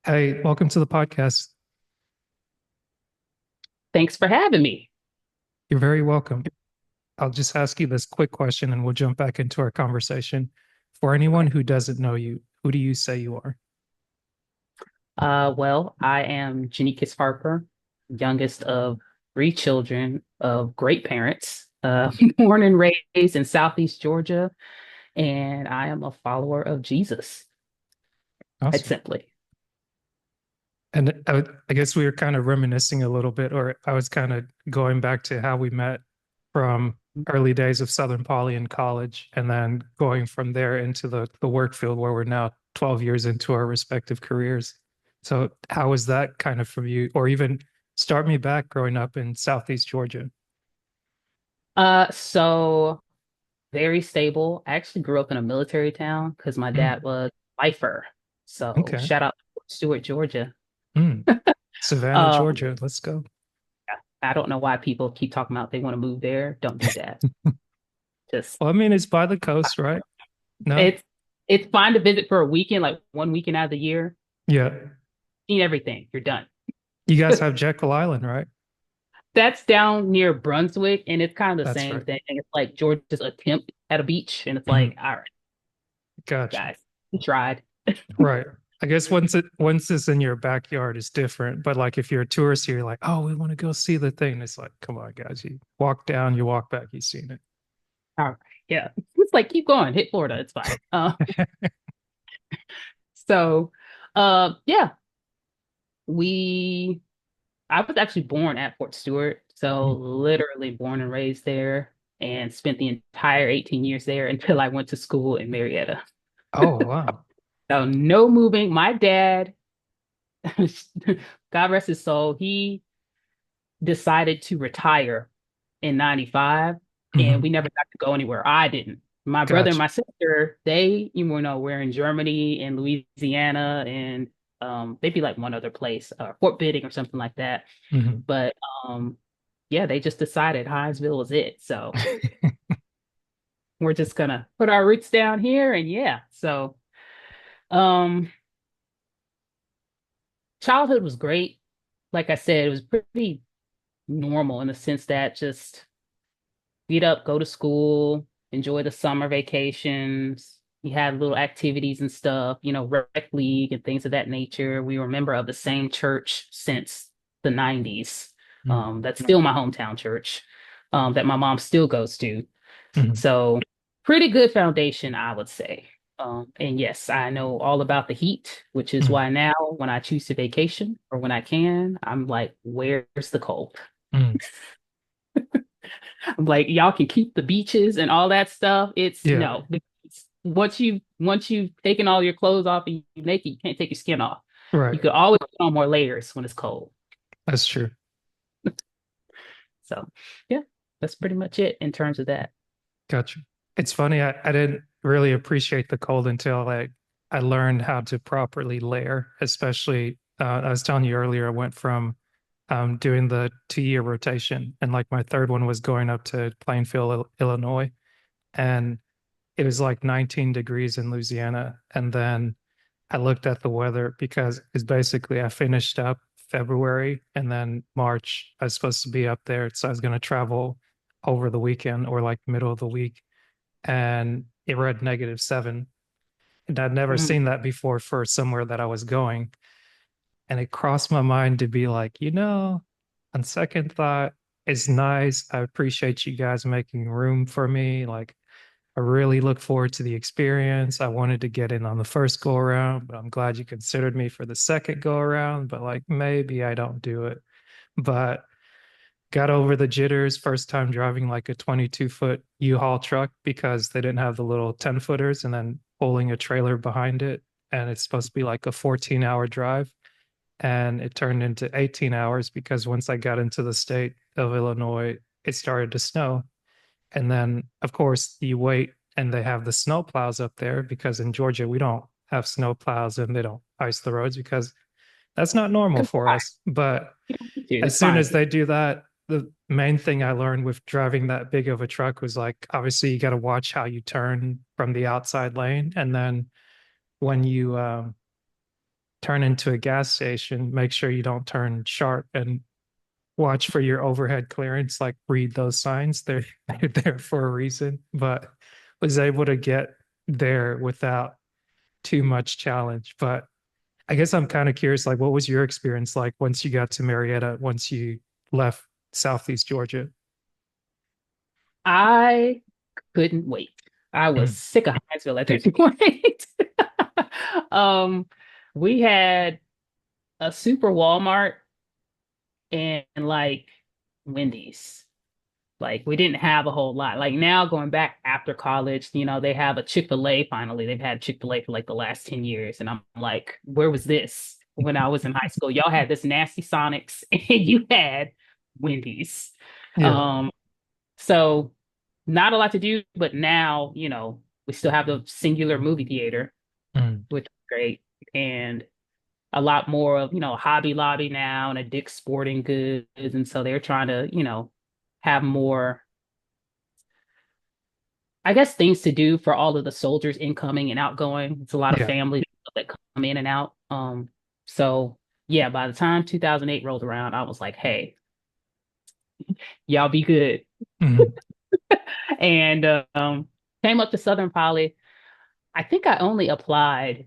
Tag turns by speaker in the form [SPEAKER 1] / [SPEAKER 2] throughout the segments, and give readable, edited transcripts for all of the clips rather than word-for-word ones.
[SPEAKER 1] Hey, welcome to the podcast.
[SPEAKER 2] Thanks for having me.
[SPEAKER 1] You're very welcome. I'll just ask you this quick question and we'll jump back into our conversation. For anyone
[SPEAKER 2] Okay.
[SPEAKER 1] who doesn't know you, who do you say you are?
[SPEAKER 2] Well, I am Janeekis Harper, youngest of three children of great parents, born and raised in Southeast Georgia, and I am a follower of Jesus, quite
[SPEAKER 1] Awesome.
[SPEAKER 2] simply.
[SPEAKER 1] And I guess we were kind of reminiscing a little bit, or I was kind of going back to how we met from early days of Southern Poly in college, and then going from there into the work field where we're now 12 years into our respective careers. So how was that kind of from you, or even start me back growing up in Southeast Georgia?
[SPEAKER 2] So very stable. I actually grew up in a military town because my
[SPEAKER 1] Mm,
[SPEAKER 2] dad was a lifer. So
[SPEAKER 1] okay.
[SPEAKER 2] shout out to Stewart, Georgia.
[SPEAKER 1] Mm, Savannah,
[SPEAKER 2] Um,
[SPEAKER 1] Georgia. Let's go.
[SPEAKER 2] I don't know why people keep talking about they want to move there. Don't do that. Just
[SPEAKER 1] Well, I mean, it's by the coast, right? No?
[SPEAKER 2] it's it's fine to visit for a weekend, like one weekend out of the year.
[SPEAKER 1] Yeah.
[SPEAKER 2] Seen everything. You're done.
[SPEAKER 1] You guys have Jekyll Island, right?
[SPEAKER 2] That's down near Brunswick, and it's kind of the
[SPEAKER 1] That's
[SPEAKER 2] same
[SPEAKER 1] right.
[SPEAKER 2] thing. It's like Georgia's attempt at a beach, and it's
[SPEAKER 1] Mhm.
[SPEAKER 2] like, all right,
[SPEAKER 1] Gotcha.
[SPEAKER 2] guys, we tried.
[SPEAKER 1] Right. I guess once it's in your backyard, it's different. But like if you're a tourist, you're like, oh, we want to go see the thing. It's like, come on, guys. You walk down, you walk back, you've seen
[SPEAKER 2] All right, yeah. It's like keep going, hit Florida, it's fine.
[SPEAKER 1] it.
[SPEAKER 2] So, yeah, we. I was actually born at Fort Stewart, so literally born and raised there, and spent the entire 18 years there until I went to school in Marietta.
[SPEAKER 1] Oh, wow.
[SPEAKER 2] So no moving. My dad, God rest his soul, he decided to retire in 95 and
[SPEAKER 1] Mhm.
[SPEAKER 2] we never got to go anywhere. I didn't. My brother and
[SPEAKER 1] Gotcha.
[SPEAKER 2] my sister, they, we're in Germany and Louisiana and they'd be like one other place, Fort Benning or something like that.
[SPEAKER 1] Mhm.
[SPEAKER 2] But um yeah, they just decided Hinesville was it. So we're just gonna put our roots down here and yeah. So um childhood was great. Like I said, it was pretty normal in the sense that just get up, go to school, enjoy the summer vacations. You had little activities and stuff, rec league and things of that nature. We were a member of the same church since the 90s.
[SPEAKER 1] Mm.
[SPEAKER 2] That's still my hometown church, that my mom still goes to.
[SPEAKER 1] Mhm.
[SPEAKER 2] So, pretty good foundation, I would say. And yes, I know all about the heat, which is
[SPEAKER 1] Mm.
[SPEAKER 2] why now when I choose to vacation or when I can, I'm like, where's the cold?
[SPEAKER 1] Mm.
[SPEAKER 2] I'm like, y'all can keep the beaches and all that stuff. It's
[SPEAKER 1] Yeah,
[SPEAKER 2] no. Once you've taken all your clothes off and you naked, you can't take your skin off.
[SPEAKER 1] right.
[SPEAKER 2] You could always put on more layers when it's cold.
[SPEAKER 1] That's true.
[SPEAKER 2] So yeah, that's pretty much it in terms of that.
[SPEAKER 1] Gotcha. It's funny, I didn't really appreciate the cold until I learned how to properly layer, especially I was telling you earlier, I went from doing the 2 year rotation and like my third one was going up to Plainfield, Illinois, and it was like 19 degrees in Louisiana. And then I looked at the weather because it's basically I finished up February and then March I was supposed to be up there. So I was going to travel over the weekend or like middle of the week and it read -7. And I'd never
[SPEAKER 2] Mm.
[SPEAKER 1] seen that before for somewhere that I was going. And it crossed my mind to be like, on second thought, it's nice. I appreciate you guys making room for me. Like, I really look forward to the experience. I wanted to get in on the first go around, but I'm glad you considered me for the second go around. But like, maybe I don't do it. But got over the jitters first time driving like a 22-foot U-Haul truck because they didn't have the little 10 footers and then pulling a trailer behind it. And it's supposed to be like a 14-hour drive. And it turned into 18 hours because once I got into the state of Illinois, it started to snow. And then, of course, you wait and they have the snow plows up there because in Georgia, we don't have snow plows and they don't ice the roads because that's not normal for us. But as
[SPEAKER 2] It's
[SPEAKER 1] soon
[SPEAKER 2] fine.
[SPEAKER 1] as they do that, the main thing I learned with driving that big of a truck was like, obviously, you got to watch how you turn from the outside lane. And then when you turn into a gas station, make sure you don't turn sharp and watch for your overhead clearance, like read those signs. They're there for a reason, but was able to get there without too much challenge. But I guess I'm kind of curious, like what was your experience like once you got to Marietta, once you left Southeast Georgia?
[SPEAKER 2] I couldn't wait. I was
[SPEAKER 1] Mm,
[SPEAKER 2] sick of Hinesville at that point. Um, we had a super Walmart and like Wendy's. Like we didn't have a whole lot. Like now going back after college, they have a Chick-fil-A finally. They've had Chick-fil-A for like the last 10 years. And I'm like, where was this when I was in high school? Y'all had this nasty Sonics and you had Wendy's.
[SPEAKER 1] yeah.
[SPEAKER 2] Um, so not a lot to do, but now, we still have the singular movie theater,
[SPEAKER 1] Mm,
[SPEAKER 2] which is great. And a lot more of, Hobby Lobby now and a Dick's Sporting Goods. And so they're trying to, have more, I guess, things to do for all of the soldiers incoming and outgoing. It's a lot of
[SPEAKER 1] yeah.
[SPEAKER 2] families that come in and out. So yeah, by the time 2008 rolled around, I was like, hey, y'all be good.
[SPEAKER 1] Mm,
[SPEAKER 2] And came up to Southern Poly. I think I only applied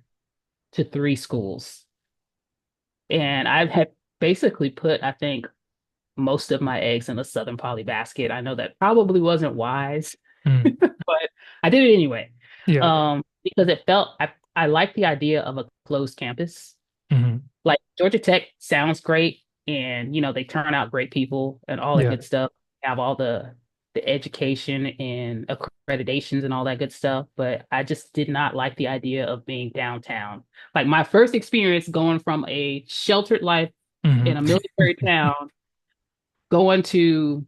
[SPEAKER 2] to three schools. And I had basically put, I think, most of my eggs in the Southern Poly basket. I know that probably wasn't wise,
[SPEAKER 1] mm,
[SPEAKER 2] but I did it anyway.
[SPEAKER 1] yeah.
[SPEAKER 2] Because it felt I like the idea of a closed campus.
[SPEAKER 1] Mm,
[SPEAKER 2] Like Georgia Tech sounds great, and they turn out great people and all that
[SPEAKER 1] yeah.
[SPEAKER 2] good stuff. Have all the education and accreditations and all that good stuff, but I just did not like the idea of being downtown. Like my first experience going from a sheltered life in
[SPEAKER 1] Mm.
[SPEAKER 2] a military town going to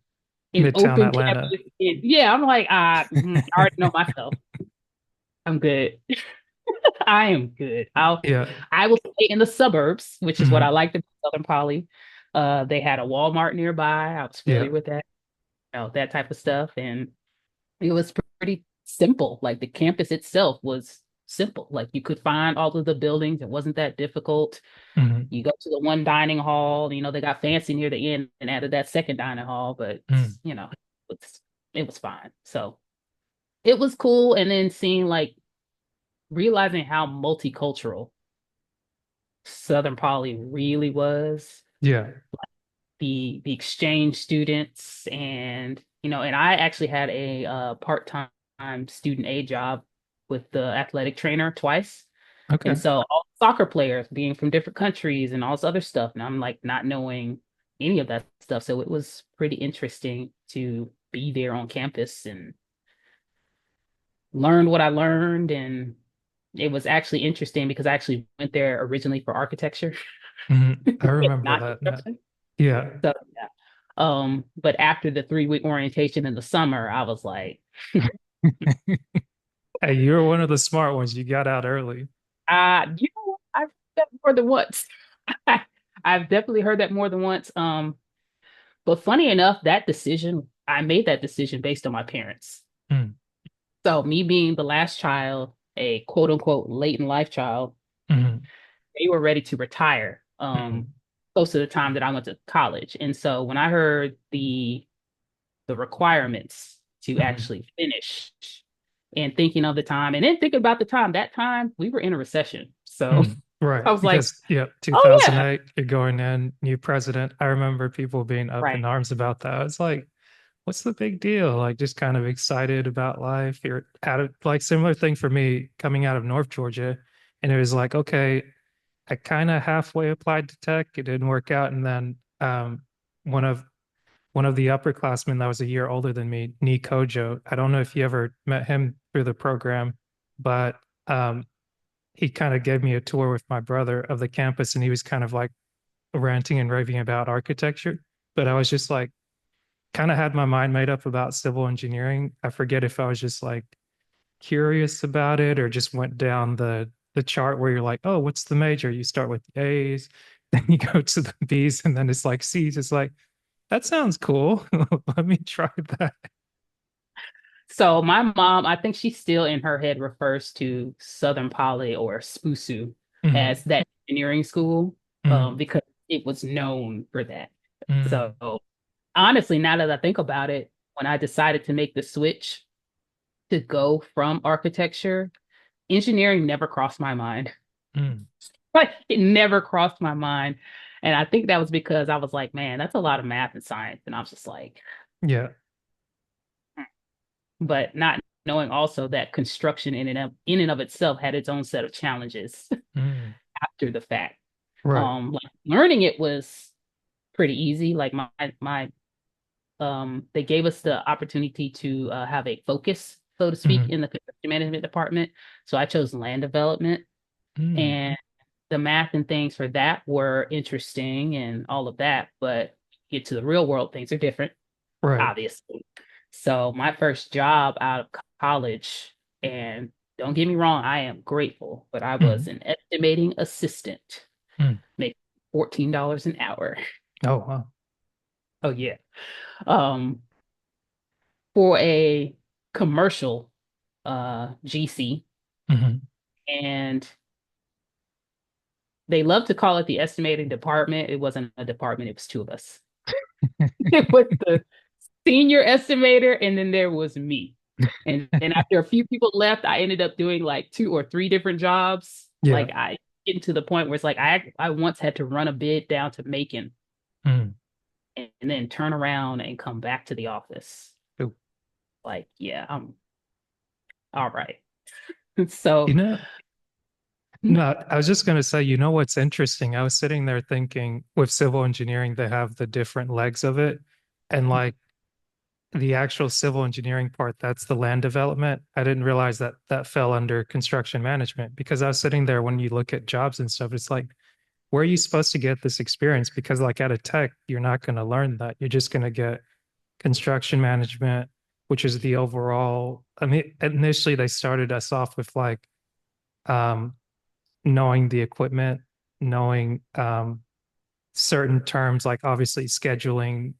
[SPEAKER 2] an
[SPEAKER 1] Midtown
[SPEAKER 2] open
[SPEAKER 1] Atlanta.
[SPEAKER 2] campus. Yeah, I'm like, I already know myself. I'm good. I am good.
[SPEAKER 1] Yeah.
[SPEAKER 2] I will stay in the suburbs, which is what I
[SPEAKER 1] Mm,
[SPEAKER 2] liked about Southern Poly. They had a Walmart nearby. I was
[SPEAKER 1] yeah.
[SPEAKER 2] familiar with that, that type of stuff, and it was pretty simple. Like the campus itself was simple. Like you could find all of the buildings. It wasn't that difficult.
[SPEAKER 1] Mm,
[SPEAKER 2] You go to the one dining hall. They got fancy near the end and added that second dining hall, but
[SPEAKER 1] mm,
[SPEAKER 2] it's, it was fine. So it was cool. And then seeing like realizing how multicultural Southern Poly really was,
[SPEAKER 1] yeah.
[SPEAKER 2] the exchange students, and and I actually had a part-time student aid job with the athletic trainer twice. And
[SPEAKER 1] Okay.
[SPEAKER 2] so all soccer players being from different countries and all this other stuff. And I'm like not knowing any of that stuff. So it was pretty interesting to be there on campus and learn what I learned. And it was actually interesting because I actually went there originally for architecture,
[SPEAKER 1] I remember
[SPEAKER 2] not
[SPEAKER 1] that now.
[SPEAKER 2] construction.
[SPEAKER 1] Yeah.
[SPEAKER 2] So yeah. But after the 3 week orientation in the summer, I was like,
[SPEAKER 1] Hey, you were one of the smart ones. You got out early.
[SPEAKER 2] you know what? I've heard that more than once. I've definitely heard that more than once. But funny enough, I made that decision based on my parents.
[SPEAKER 1] Mm,
[SPEAKER 2] So me being the last child, a quote unquote late in life child,
[SPEAKER 1] mm,
[SPEAKER 2] they were ready to retire
[SPEAKER 1] mm,
[SPEAKER 2] close to the time that I went to college. And so when I heard the requirements to
[SPEAKER 1] mm,
[SPEAKER 2] actually finish and thinking of the time and then thinking about the time, that time we were in a recession. So I
[SPEAKER 1] right.
[SPEAKER 2] was like,
[SPEAKER 1] Because, yeah,
[SPEAKER 2] oh yeah,
[SPEAKER 1] 2008, you're going in, new president. I remember people being up
[SPEAKER 2] right.
[SPEAKER 1] in arms about that. It's like, what's the big deal? Like, just kind of excited about life. You're out of, like, similar thing for me coming out of North Georgia. And it was like, okay, I kind of halfway applied to tech. It didn't work out. And then one of one of the upperclassmen that was a year older than me, Nee Kojo. I don't know if you ever met him through the program, but he kind of gave me a tour with my brother of the campus, and he was kind of like ranting and raving about architecture. But I was just like, kind of had my mind made up about civil engineering. I forget if I was just like curious about it or just went down the chart where you're like, oh, what's the major? You start with the A's, then you go to the B's, and then it's like C's. It's like, that sounds cool. Let me try that.
[SPEAKER 2] So my mom, I think she still in her head refers to Southern Poly or SPUSU
[SPEAKER 1] Hmm.
[SPEAKER 2] as that engineering school
[SPEAKER 1] Mm,
[SPEAKER 2] because it was known for that. So
[SPEAKER 1] mm,
[SPEAKER 2] honestly, now that I think about it, when I decided to make the switch to go from architecture, engineering never crossed my mind.
[SPEAKER 1] mm.
[SPEAKER 2] Like it never crossed my mind. And I think that was because I was like, man, that's a lot of math and science. And I was just like,
[SPEAKER 1] Yeah.
[SPEAKER 2] hmm. But not knowing also that construction in and of itself had its own set of challenges
[SPEAKER 1] Mm.
[SPEAKER 2] after the fact.
[SPEAKER 1] Right.
[SPEAKER 2] Like learning it was pretty easy. Like my they gave us the opportunity to have a focus, so to speak,
[SPEAKER 1] Mm,
[SPEAKER 2] in the construction management department. So I chose land development,
[SPEAKER 1] mm.
[SPEAKER 2] and the math and things for that were interesting and all of that. But get to the real world, things are different,
[SPEAKER 1] Right.
[SPEAKER 2] obviously. So my first job out of college, and don't get me wrong, I am grateful, but I was
[SPEAKER 1] Mm,
[SPEAKER 2] an estimating assistant,
[SPEAKER 1] mm.
[SPEAKER 2] making $14 an hour.
[SPEAKER 1] Oh, wow.
[SPEAKER 2] Oh yeah. Um, for a commercial GC,
[SPEAKER 1] Hmm.
[SPEAKER 2] and they love to call it the estimating department. It wasn't a department, it was two of us. It was the senior estimator, and then there was me. And then after a few people left, I ended up doing like two or three different jobs.
[SPEAKER 1] Yeah.
[SPEAKER 2] Like I getting to the point where it's like I once had to run a bid down to Macon
[SPEAKER 1] Mm.
[SPEAKER 2] and then turn around and come back to the office.
[SPEAKER 1] Oh.
[SPEAKER 2] Like, yeah, I'm all right.
[SPEAKER 1] You
[SPEAKER 2] So,
[SPEAKER 1] know, no, I was just going to say, you know what's interesting? I was sitting there thinking with civil engineering, they have the different legs of it. And like the actual civil engineering part, that's the land development. I didn't realize that that fell under construction management because I was sitting there when you look at jobs and stuff, it's like, where are you supposed to get this experience? Because like at a tech, you're not going to learn that. You're just going to get construction management, which is the overall. I mean, initially they started us off with like um, knowing the equipment, knowing certain terms, like obviously scheduling,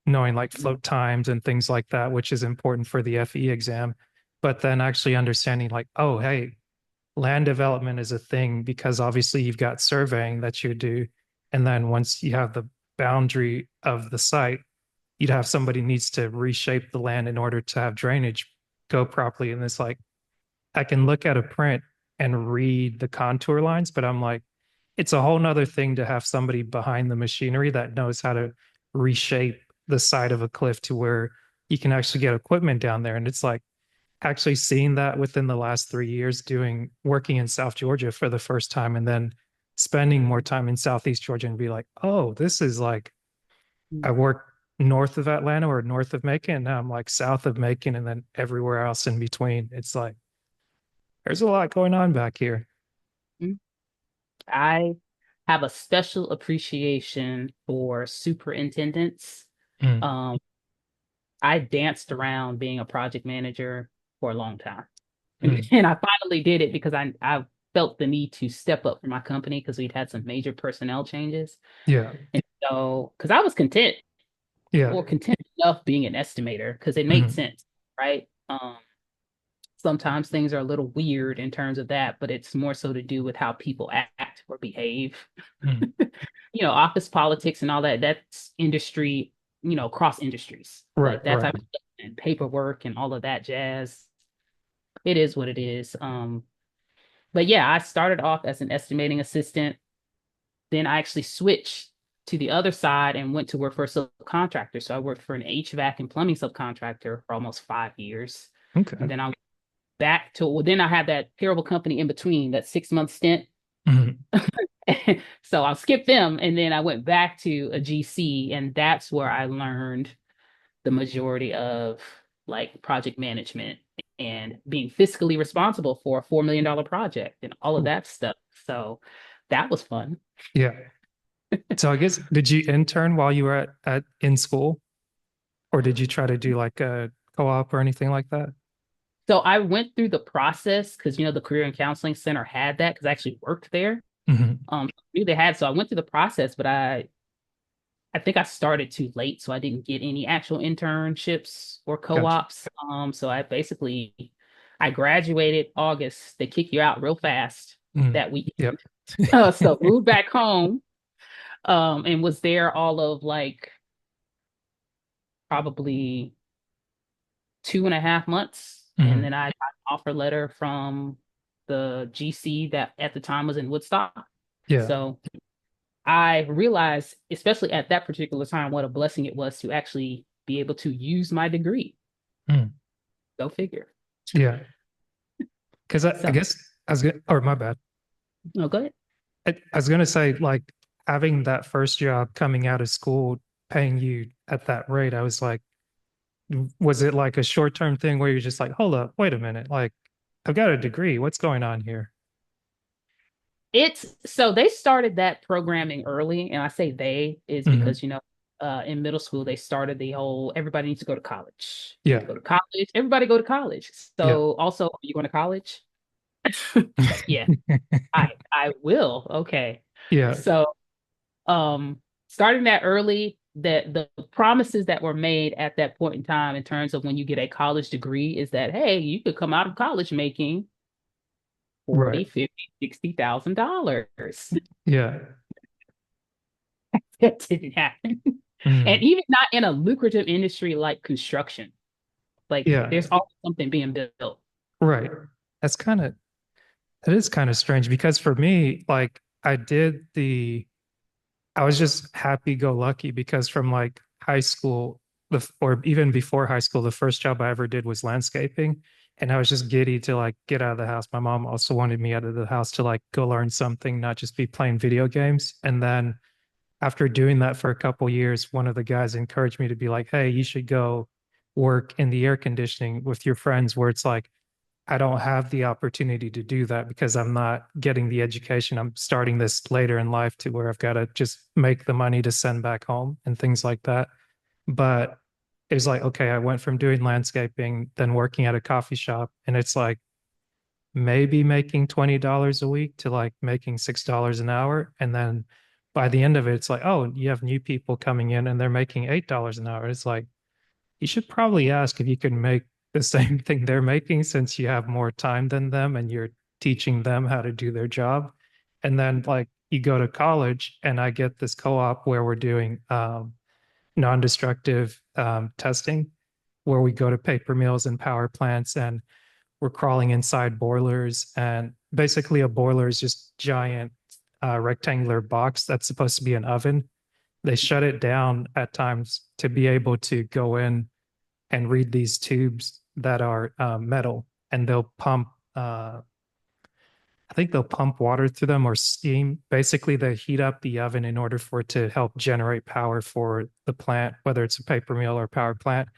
[SPEAKER 1] knowing like float times and things like that, which is important for the FE exam. But then actually understanding like, oh, hey, land development is a thing because obviously you've got surveying that you do. And then once you have the boundary of the site, you'd have somebody needs to reshape the land in order to have drainage go properly. And it's like, I can look at a print and read the contour lines, but I'm like, it's a whole nother thing to have somebody behind the machinery that knows how to reshape the side of a cliff to where you can actually get equipment down there. And it's like actually seeing that within the last 3 years, doing working in South Georgia for the first time and then spending more time in Southeast Georgia and be like, oh, this is like I work north of Atlanta or north of Macon, and now I'm like south of Macon and then everywhere else in between. It's like there's a lot going on back here.
[SPEAKER 2] I have a special appreciation for superintendents.
[SPEAKER 1] Mm,
[SPEAKER 2] Um, I danced around being a project manager for a long time.
[SPEAKER 1] mm.
[SPEAKER 2] And I finally did it because I felt the need to step up for my company because we'd had some major personnel changes.
[SPEAKER 1] Yeah.
[SPEAKER 2] And so, because I was content
[SPEAKER 1] Yeah.
[SPEAKER 2] or content enough being an estimator because it made
[SPEAKER 1] Mm,
[SPEAKER 2] sense, right? Sometimes things are a little weird in terms of that, but it's more so to do with how people act or behave.
[SPEAKER 1] mm.
[SPEAKER 2] Office politics and all that, that's industry, cross industries,
[SPEAKER 1] Right,
[SPEAKER 2] like that
[SPEAKER 1] right.
[SPEAKER 2] type of stuff and paperwork and all of that jazz. It is what it is. But yeah, I started off as an estimating assistant. Then I actually switched to the other side and went to work for a subcontractor. So I worked for an HVAC and plumbing subcontractor for almost 5 years. And
[SPEAKER 1] Okay.
[SPEAKER 2] then I back to well, then I had that terrible company in between, that 6 month stint.
[SPEAKER 1] Mm,
[SPEAKER 2] So I'll skip them. And then I went back to a GC, and that's where I learned the majority of like project management and being fiscally responsible for a $4 million project and all of
[SPEAKER 1] cool.
[SPEAKER 2] that stuff. So that was fun.
[SPEAKER 1] Yeah. So I guess did you intern while you were at in school, or did you try to do like a co-op or anything like that?
[SPEAKER 2] So I went through the process because the Career and Counseling Center had that because I actually worked there.
[SPEAKER 1] Hmm.
[SPEAKER 2] I knew they had, so I went through the process, but I think I started too late, so I didn't get any actual internships or
[SPEAKER 1] Gotcha.
[SPEAKER 2] co-ops. So I graduated August. They kick you out real fast.
[SPEAKER 1] Mm.
[SPEAKER 2] that weekend.
[SPEAKER 1] Yep.
[SPEAKER 2] So moved back home, and was there all of like probably 2.5 months. And
[SPEAKER 1] Mhm.
[SPEAKER 2] then I got an offer letter from the GC that at the time was in Woodstock.
[SPEAKER 1] Yeah.
[SPEAKER 2] So I realized, especially at that particular time, what a blessing it was to actually be able to use my degree.
[SPEAKER 1] Mm.
[SPEAKER 2] Go figure.
[SPEAKER 1] Yeah. Because I
[SPEAKER 2] So,
[SPEAKER 1] guess I was gonna, or my bad.
[SPEAKER 2] no, go ahead.
[SPEAKER 1] I was gonna say, like, having that first job coming out of school, paying you at that rate, I was like, was it like a short-term thing where you're just like, hold up, wait a minute, like, I've got a degree. What's going on here?
[SPEAKER 2] It's so they started that programming early, and I say they is
[SPEAKER 1] Hmm.
[SPEAKER 2] because in middle school they started the whole everybody needs to go to college. You need
[SPEAKER 1] Yeah.
[SPEAKER 2] to go to college. Everybody go to college.
[SPEAKER 1] Yeah.
[SPEAKER 2] So also, are you going to college? Like, yeah, I will. Okay.
[SPEAKER 1] Yeah.
[SPEAKER 2] So starting that early, that the promises that were made at that point in time in terms of when you get a college degree is that hey, you could come out of college making
[SPEAKER 1] Right.
[SPEAKER 2] 40, 50, $60,000.
[SPEAKER 1] Yeah.
[SPEAKER 2] That didn't happen. And
[SPEAKER 1] Mm.
[SPEAKER 2] even not in a lucrative industry like construction. Like
[SPEAKER 1] Yeah.
[SPEAKER 2] there's always something being built.
[SPEAKER 1] Right. That's kind of, it is kind of strange because for me, like, I was just happy go lucky because from like high school, or even before high school, the first job I ever did was landscaping. And I was just giddy to like get out of the house. My mom also wanted me out of the house to like go learn something, not just be playing video games. And then after doing that for a couple years, one of the guys encouraged me to be like, hey, you should go work in the air conditioning with your friends, where it's like, I don't have the opportunity to do that because I'm not getting the education. I'm starting this later in life to where I've got to just make the money to send back home and things like that. But it's like, okay, I went from doing landscaping, then working at a coffee shop, and it's like maybe making $20 a week to like making $6 an hour. And then by the end of it, it's like, oh, you have new people coming in and they're making $8 an hour. It's like, you should probably ask if you can make the same thing they're making since you have more time than them and you're teaching them how to do their job. And then, like, you go to college, and I get this co op where we're doing non destructive testing, where we go to paper mills and power plants and we're crawling inside boilers. And basically, a boiler is just giant rectangular box that's supposed to be an oven. They shut it down at times to be able to go in and read these tubes that are metal, and they'll pump. I think they'll pump water through them or steam. Basically, they heat up the oven in order for it to help generate power for the plant, whether it's a paper mill or power plant.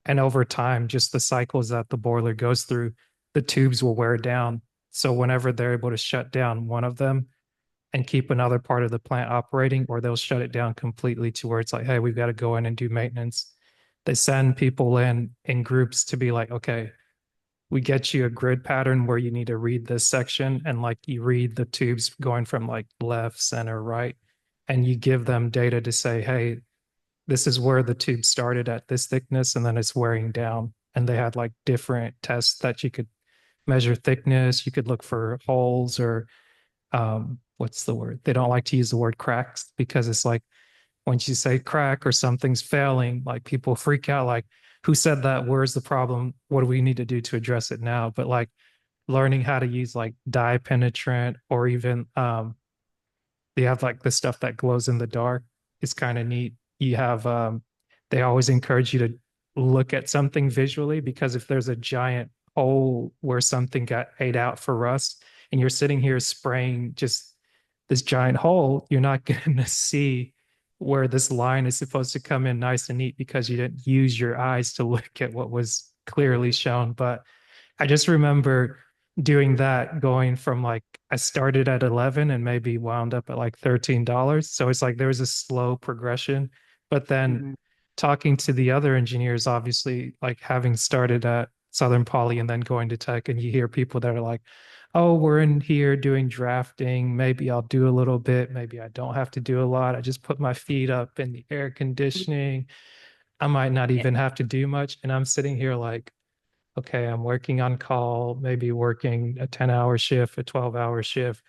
[SPEAKER 1] And over time, just the cycles that the boiler goes through, the tubes will wear down. So whenever they're able to shut down one of them and keep another part of the plant operating, or they'll shut it down completely to where it's like, hey, we've got to go in and do maintenance. They send people in groups to be like, okay, we get you a grid pattern where you need to read this section, and like you read the tubes going from like left, center, right, and you give them data to say, hey, this is where the tube started at this thickness and then it's wearing down. And they had like different tests that you could measure thickness, you could look for holes, or what's the word? They don't like to use the word cracks because it's like once you say crack or something's failing, like people freak out, like, who said that? Where's the problem? What do we need to do to address it now? But like learning how to use like dye penetrant, or even they have like the stuff that glows in the dark is kind of neat. You have they always encourage you to look at something visually, because if there's a giant hole where something got ate out for rust and you're sitting here spraying just this giant hole, you're not going to see where this line is supposed to come in nice and neat because you didn't use your eyes to look at what was clearly shown. But I just remember doing that, going from like I started at 11 and maybe wound up at like $13. So it's like there was a slow progression. But then
[SPEAKER 2] Mhm.
[SPEAKER 1] talking to the other engineers, obviously, like having started at Southern Poly and then going to tech, and you hear people that are like, oh, we're in here doing drafting. Maybe I'll do a little bit. Maybe I don't have to do a lot. I just put my feet up in the air conditioning. I might not
[SPEAKER 2] Yeah.
[SPEAKER 1] even have to do much. And I'm sitting here like, okay, I'm working on call, maybe working a 10-hour shift, a 12-hour shift.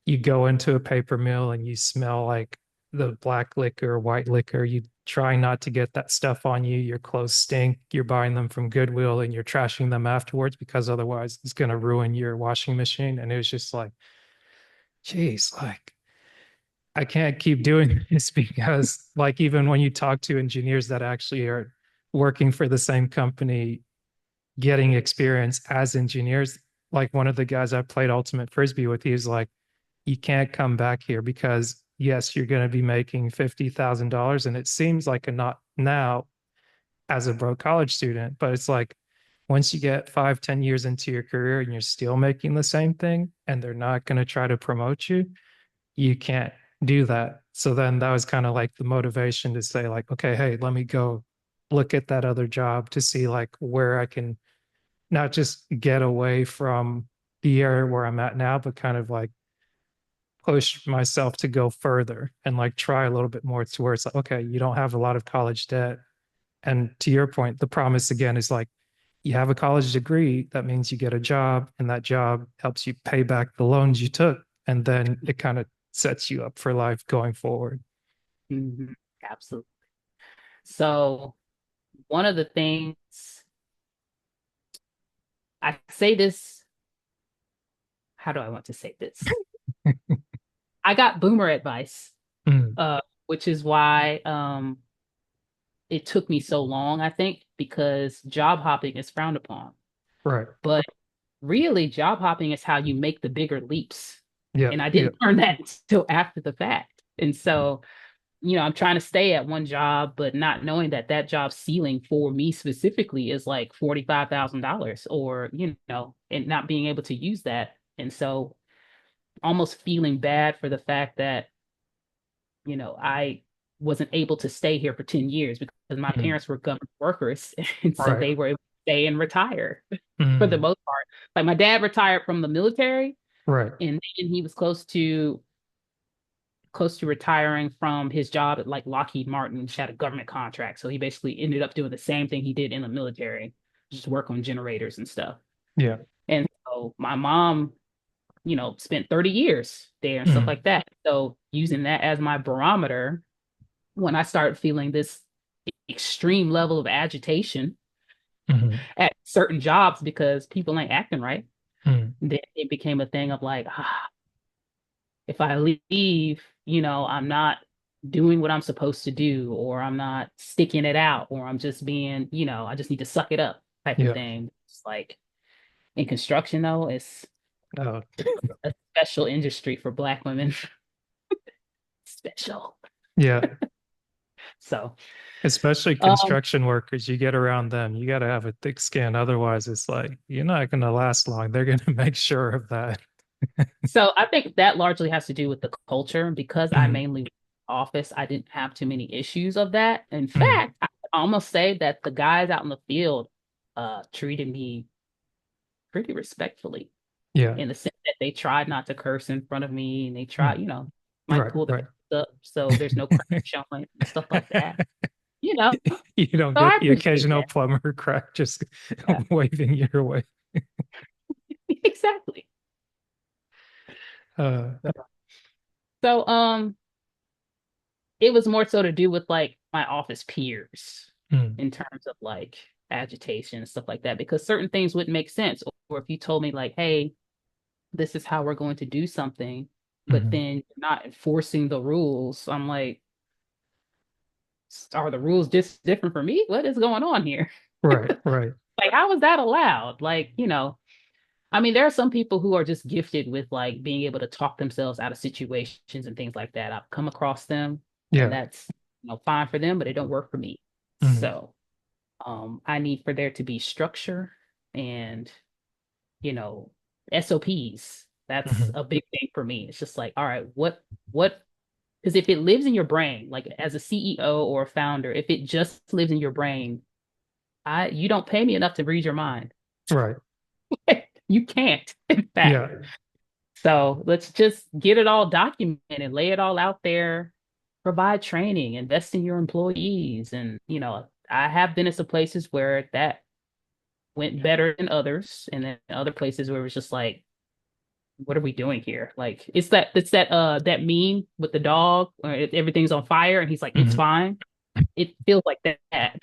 [SPEAKER 1] You go into a paper mill and you smell like the black liquor, white liquor. You try not to get that stuff on you. Your clothes stink. You're buying them from Goodwill and you're trashing them afterwards because otherwise it's going to ruin your washing machine. And it was just like, geez, like I can't keep doing this because, like, even when you talk to engineers that actually are working for the same company, getting experience as engineers, like one of the guys I played Ultimate Frisbee with, he was like, you can't come back here because, yes, you're going to be making $50,000. And it seems like a not now as a broke college student, but it's like once you get 5, 10 years into your career and you're still making the same thing and they're not going to try to promote you, you can't do that. So then that was kind of like the motivation to say, like, okay, hey, let me go look at that other job to see like where I can not just get away from the area where I'm at now, but kind of like push myself to go further and like try a little bit more to where it's like, okay, you don't have a lot of college debt. And to your point, the promise again is like, you have a college degree, that means you get a job, and that job helps you pay back the loans you took. And then it kind of sets you up for life going forward.
[SPEAKER 2] Mhm. Absolutely. So one of the things I say this, how do I want to say this? I got boomer advice,
[SPEAKER 1] Mm,
[SPEAKER 2] which is why it took me so long, I think, because job hopping is frowned upon.
[SPEAKER 1] right.
[SPEAKER 2] But really, job hopping is how you make the bigger leaps.
[SPEAKER 1] Yeah.
[SPEAKER 2] And I
[SPEAKER 1] Yeah.
[SPEAKER 2] didn't learn that until after the fact. And so, I'm trying to stay at one job, but not knowing that that job ceiling for me specifically is like $45,000 or, and not being able to use that. And so almost feeling bad for the fact that, I wasn't able to stay here for 10 years because my
[SPEAKER 1] Mm,
[SPEAKER 2] parents were government workers. And so
[SPEAKER 1] right.
[SPEAKER 2] they were able to stay and retire for the
[SPEAKER 1] Mm,
[SPEAKER 2] most part. Like my dad retired from the military
[SPEAKER 1] right.
[SPEAKER 2] and then he was close to retiring from his job at like Lockheed Martin, which had a government contract. So he basically ended up doing the same thing he did in the military, just work on generators and stuff.
[SPEAKER 1] Yeah.
[SPEAKER 2] And so my mom, spent 30 years there and stuff
[SPEAKER 1] Mm,
[SPEAKER 2] like that. So using that as my barometer, when I started feeling this extreme level of agitation
[SPEAKER 1] mm,
[SPEAKER 2] at certain jobs because people ain't acting right,
[SPEAKER 1] mm,
[SPEAKER 2] then it became a thing of like, if I leave, I'm not doing what I'm supposed to do, or I'm not sticking it out, or I'm just being, I just need to suck it up type of
[SPEAKER 1] yeah.
[SPEAKER 2] thing. It's like in construction, though, it's
[SPEAKER 1] Oh,
[SPEAKER 2] a special industry for Black women. Special.
[SPEAKER 1] yeah.
[SPEAKER 2] So,
[SPEAKER 1] Especially
[SPEAKER 2] um,
[SPEAKER 1] construction workers, you get around them, you got to have a thick skin. Otherwise, it's like you're not going to last long. They're going to make sure of that.
[SPEAKER 2] so I think that largely has to do with the culture because I
[SPEAKER 1] Mm,
[SPEAKER 2] mainly office, I didn't have too many issues of that. In
[SPEAKER 1] mm,
[SPEAKER 2] fact, I almost say that the guys out in the field treated me pretty respectfully
[SPEAKER 1] yeah.
[SPEAKER 2] in the sense that they tried not to curse in front of me and they
[SPEAKER 1] Mm,
[SPEAKER 2] tried, might
[SPEAKER 1] right.
[SPEAKER 2] pull the
[SPEAKER 1] Right.
[SPEAKER 2] pants up so there's no crack showing and stuff like that. You know,
[SPEAKER 1] You don't
[SPEAKER 2] so I
[SPEAKER 1] get the
[SPEAKER 2] appreciate
[SPEAKER 1] occasional
[SPEAKER 2] that.
[SPEAKER 1] plumber crack just
[SPEAKER 2] Yeah,
[SPEAKER 1] waving your way.
[SPEAKER 2] exactly.
[SPEAKER 1] Uh,
[SPEAKER 2] So it was more so to do with like my office peers
[SPEAKER 1] mm,
[SPEAKER 2] in terms of like agitation and stuff like that because certain things wouldn't make sense. Or if you told me like, hey, this is how we're going to do something, but
[SPEAKER 1] mhm.
[SPEAKER 2] then you're not enforcing the rules, I'm like, are the rules just different for me? What is going on here?
[SPEAKER 1] Right. Right.
[SPEAKER 2] Like, how is that allowed? Like, I mean, there are some people who are just gifted with like being able to talk themselves out of situations and things like that. I've come across them, and
[SPEAKER 1] Yeah.
[SPEAKER 2] that's fine for them, but it don't work for me.
[SPEAKER 1] Mm,
[SPEAKER 2] So, I need for there to be structure and you know SOPs. That's
[SPEAKER 1] mhm.
[SPEAKER 2] a big thing for me. It's just like, all right, what because if it lives in your brain, like as a CEO or a founder, if it just lives in your brain, I you don't pay me enough to read your mind.
[SPEAKER 1] Right.
[SPEAKER 2] You can't, in fact.
[SPEAKER 1] Yeah.
[SPEAKER 2] So let's just get it all documented, lay it all out there, provide training, invest in your employees. And, I have been in some places where that went better than others, and then other places where it was just like, what are we doing here? Like it's that meme with the dog or everything's on fire and he's like, it's
[SPEAKER 1] Mhm.
[SPEAKER 2] fine. It feels like that.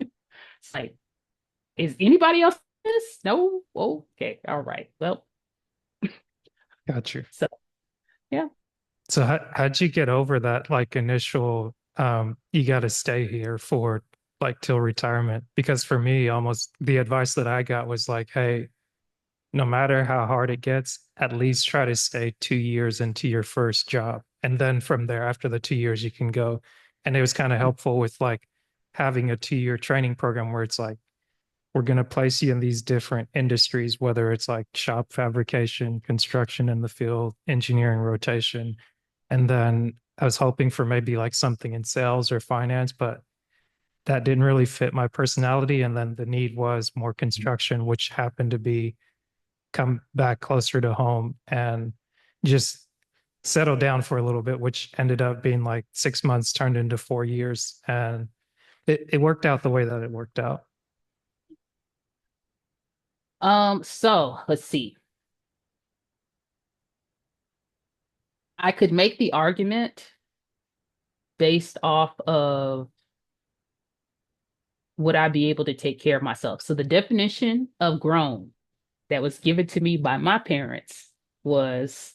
[SPEAKER 2] It's like, is anybody else this? No? Okay. All right. Well,
[SPEAKER 1] Got you.
[SPEAKER 2] so yeah.
[SPEAKER 1] So how'd you get over that like initial you got to stay here for like till retirement? Because for me, almost the advice that I got was like, hey, no matter how hard it gets, at least try to stay 2 years into your first job. And then from there, after the 2 years, you can go. And it was kind of helpful with like having a 2 year training program where it's like, we're going to place you in these different industries, whether it's like shop fabrication, construction in the field, engineering rotation. And then I was hoping for maybe like something in sales or finance, but that didn't really fit my personality. And then the need was more construction, which happened to be come back closer to home and just settle down for a little bit, which ended up being like 6 months turned into 4 years. And it worked out the way that it worked out.
[SPEAKER 2] So let's see. I could make the argument based off of would I be able to take care of myself? So the definition of grown that was given to me by my parents was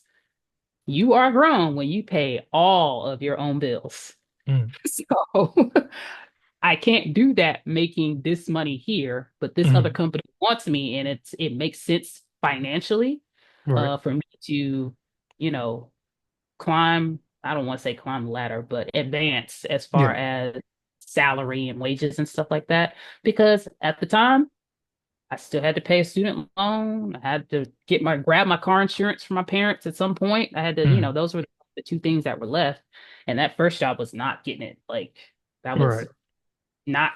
[SPEAKER 2] you are grown when you pay all of your own bills.
[SPEAKER 1] Mm,
[SPEAKER 2] So I can't do that making this money here, but this other
[SPEAKER 1] mm,
[SPEAKER 2] company wants me and it makes sense financially
[SPEAKER 1] right.
[SPEAKER 2] for me to, you know, climb, I don't want to say climb the ladder, but advance as far
[SPEAKER 1] Yeah.
[SPEAKER 2] as salary and wages and stuff like that. Because at the time, I still had to pay a student loan. I had to grab my car insurance from my parents at some point. I had to,
[SPEAKER 1] Mm,
[SPEAKER 2] those were the two things that were left. And that first job was not getting it. Like that was
[SPEAKER 1] right.
[SPEAKER 2] not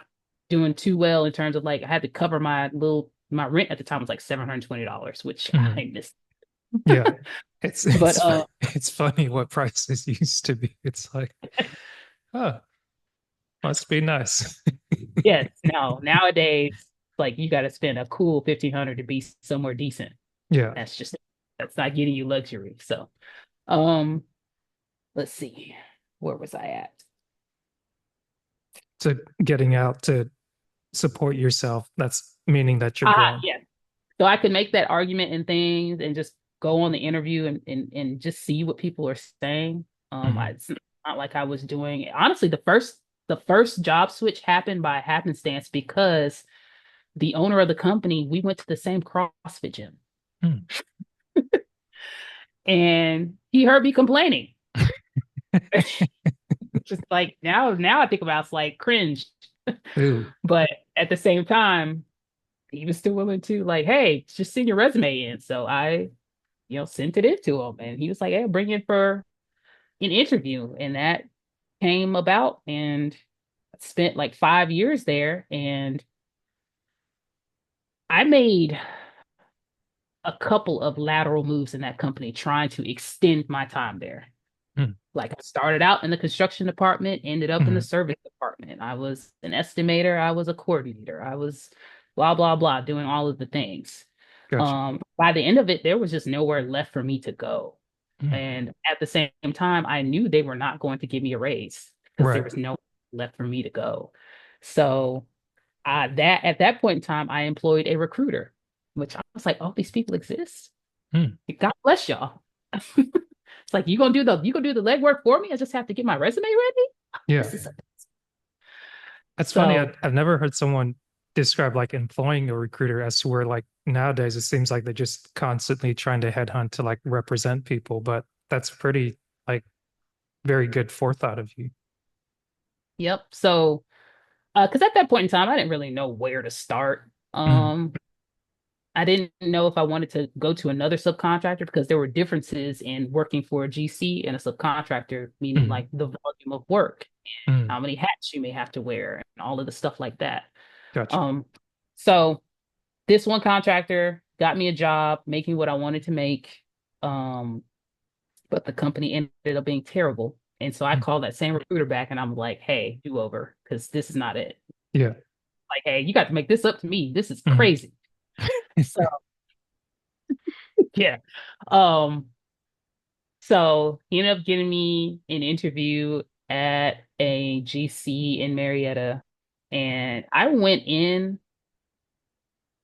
[SPEAKER 2] doing too well in terms of like I had to cover my rent at the time was like $720, which
[SPEAKER 1] Mm,
[SPEAKER 2] I missed.
[SPEAKER 1] yeah. It's
[SPEAKER 2] But
[SPEAKER 1] it's funny what prices used to be. It's like, oh, must be nice.
[SPEAKER 2] yes, no, nowadays like you got to spend a cool 1,500 to be somewhere decent.
[SPEAKER 1] Yeah.
[SPEAKER 2] That's not getting you luxury. So um let's see. Where was I at?
[SPEAKER 1] So getting out to support yourself, that's meaning that you're
[SPEAKER 2] Ah,
[SPEAKER 1] grown.
[SPEAKER 2] yeah. So I could make that argument and things and just go on the interview and just see what people are saying.
[SPEAKER 1] Mhm.
[SPEAKER 2] It's not like I was doing honestly the first job switch happened by happenstance because the owner of the company, we went to the same CrossFit gym
[SPEAKER 1] Mm.
[SPEAKER 2] and he heard me complaining. Just like now I think about it's like cringe.
[SPEAKER 1] Ooh.
[SPEAKER 2] But at the same time, he was still willing to like, hey, just send your resume in. So I, sent it in to him and he was like, hey, bring in for an interview. And that came about and I spent like 5 years there and I made a couple of lateral moves in that company trying to extend my time there.
[SPEAKER 1] Mm.
[SPEAKER 2] Like I started out in the construction department, ended up in the
[SPEAKER 1] Mhm.
[SPEAKER 2] service department. I was an estimator, I was a coordinator, I was blah blah blah doing all of the things.
[SPEAKER 1] Gotcha.
[SPEAKER 2] By the end of it, there was just nowhere left for me to go.
[SPEAKER 1] Mm.
[SPEAKER 2] And at the same time, I knew they were not going to give me a raise because there
[SPEAKER 1] Right.
[SPEAKER 2] was no left for me to go. So that at that point in time, I employed a recruiter, which I was like, oh, these people exist.
[SPEAKER 1] Mm.
[SPEAKER 2] God bless y'all. It's like you gonna do the legwork for me. I just have to get my resume ready.
[SPEAKER 1] Yeah.
[SPEAKER 2] This is
[SPEAKER 1] That's funny.
[SPEAKER 2] so
[SPEAKER 1] I've never heard someone describe like employing a recruiter as to where like nowadays it seems like they're just constantly trying to headhunt to like represent people, but that's pretty like very good forethought of you.
[SPEAKER 2] yep. So because at that point in time, I didn't really know where to start.
[SPEAKER 1] Mm.
[SPEAKER 2] I didn't know if I wanted to go to another subcontractor because there were differences in working for a GC and a subcontractor, meaning
[SPEAKER 1] Mm.
[SPEAKER 2] like the volume of work,
[SPEAKER 1] Mm.
[SPEAKER 2] how many hats you may have to wear, and all of the stuff like that.
[SPEAKER 1] Gotcha.
[SPEAKER 2] Um, so this one contractor got me a job making what I wanted to make. Um, but the company ended up being terrible. And so I
[SPEAKER 1] Mm.
[SPEAKER 2] called that same recruiter back and I'm like, hey, do over, because this is not it.
[SPEAKER 1] Yeah.
[SPEAKER 2] like, hey, you got to make this up to me. This is
[SPEAKER 1] Mhm.
[SPEAKER 2] crazy. So yeah. Um, so he ended up getting me an interview at a GC in Marietta. And I went in,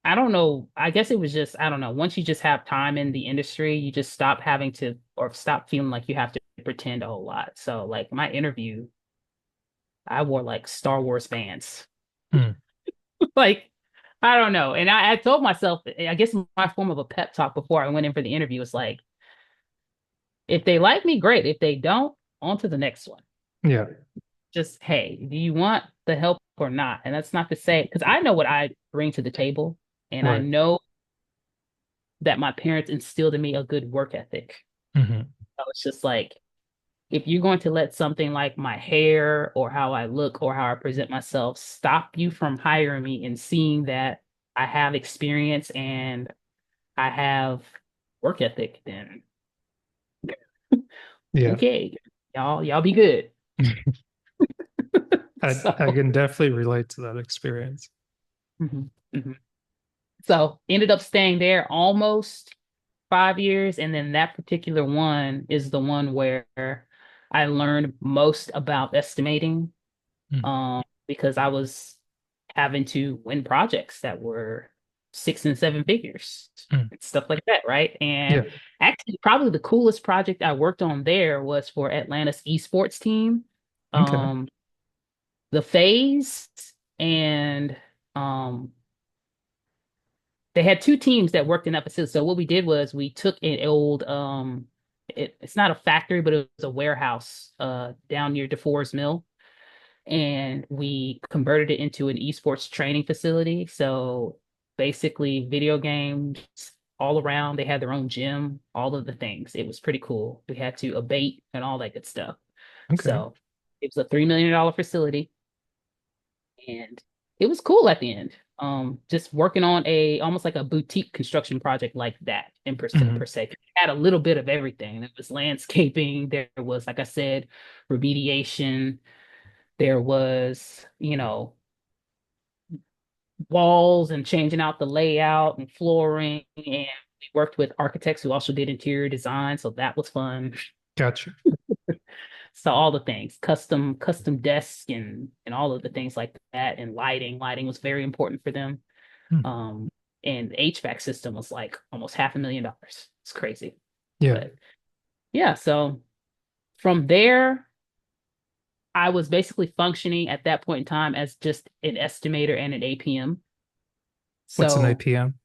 [SPEAKER 2] I don't know, I guess it was just, I don't know, once you just have time in the industry, you just stop having to or stop feeling like you have to pretend a whole lot. So like my interview, I wore like Star Wars bands.
[SPEAKER 1] Mm.
[SPEAKER 2] Like, I don't know. And I told myself, I guess my form of a pep talk before I went in for the interview was like, if they like me, great. If they don't, on to the next one.
[SPEAKER 1] Yeah.
[SPEAKER 2] Just, hey, do you want the help or not? And that's not to say, because I know what I bring to the table. And I
[SPEAKER 1] Right.
[SPEAKER 2] know that my parents instilled in me a good work ethic.
[SPEAKER 1] Hmm.
[SPEAKER 2] So it's just like, if you're going to let something like my hair or how I look or how I present myself stop you from hiring me and seeing that I have experience and I have work ethic, then
[SPEAKER 1] Yeah.
[SPEAKER 2] okay, y'all be good.
[SPEAKER 1] I
[SPEAKER 2] So,
[SPEAKER 1] can definitely relate to that experience.
[SPEAKER 2] mhm, mhm. So ended up staying there almost 5 years, and then that particular one is the one where I learned most about estimating,
[SPEAKER 1] Mm.
[SPEAKER 2] because I was having to win projects that were 6 and 7 figures
[SPEAKER 1] Mm.
[SPEAKER 2] and stuff like that, right? And
[SPEAKER 1] Yeah.
[SPEAKER 2] actually, probably the coolest project I worked on there was for Atlanta's esports team,
[SPEAKER 1] Okay.
[SPEAKER 2] um, the Phase, and um, they had two teams that worked in that facility. So what we did was we took an old it's not a factory, but it was a warehouse down near DeForest Mill, and we converted it into an esports training facility. So basically, video games all around. They had their own gym, all of the things. It was pretty cool. We had to abate and all that good stuff.
[SPEAKER 1] Okay.
[SPEAKER 2] So it was a $3 million facility, and it was cool at the end. Just working on a almost like a boutique construction project like that in per
[SPEAKER 1] Hmm.
[SPEAKER 2] se. It had a little bit of everything. There was landscaping, there was, like I said, remediation, there was, walls and changing out the layout and flooring. And we worked with architects who also did interior design, so that was fun.
[SPEAKER 1] Gotcha.
[SPEAKER 2] So all the things, custom desks and all of the things like that, and lighting was very important for them.
[SPEAKER 1] Mm.
[SPEAKER 2] Um, and the HVAC system was like almost $500,000. It's crazy.
[SPEAKER 1] Yeah.
[SPEAKER 2] But yeah, so from there, I was basically functioning at that point in time as just an estimator and an APM.
[SPEAKER 1] What's an
[SPEAKER 2] So
[SPEAKER 1] APM?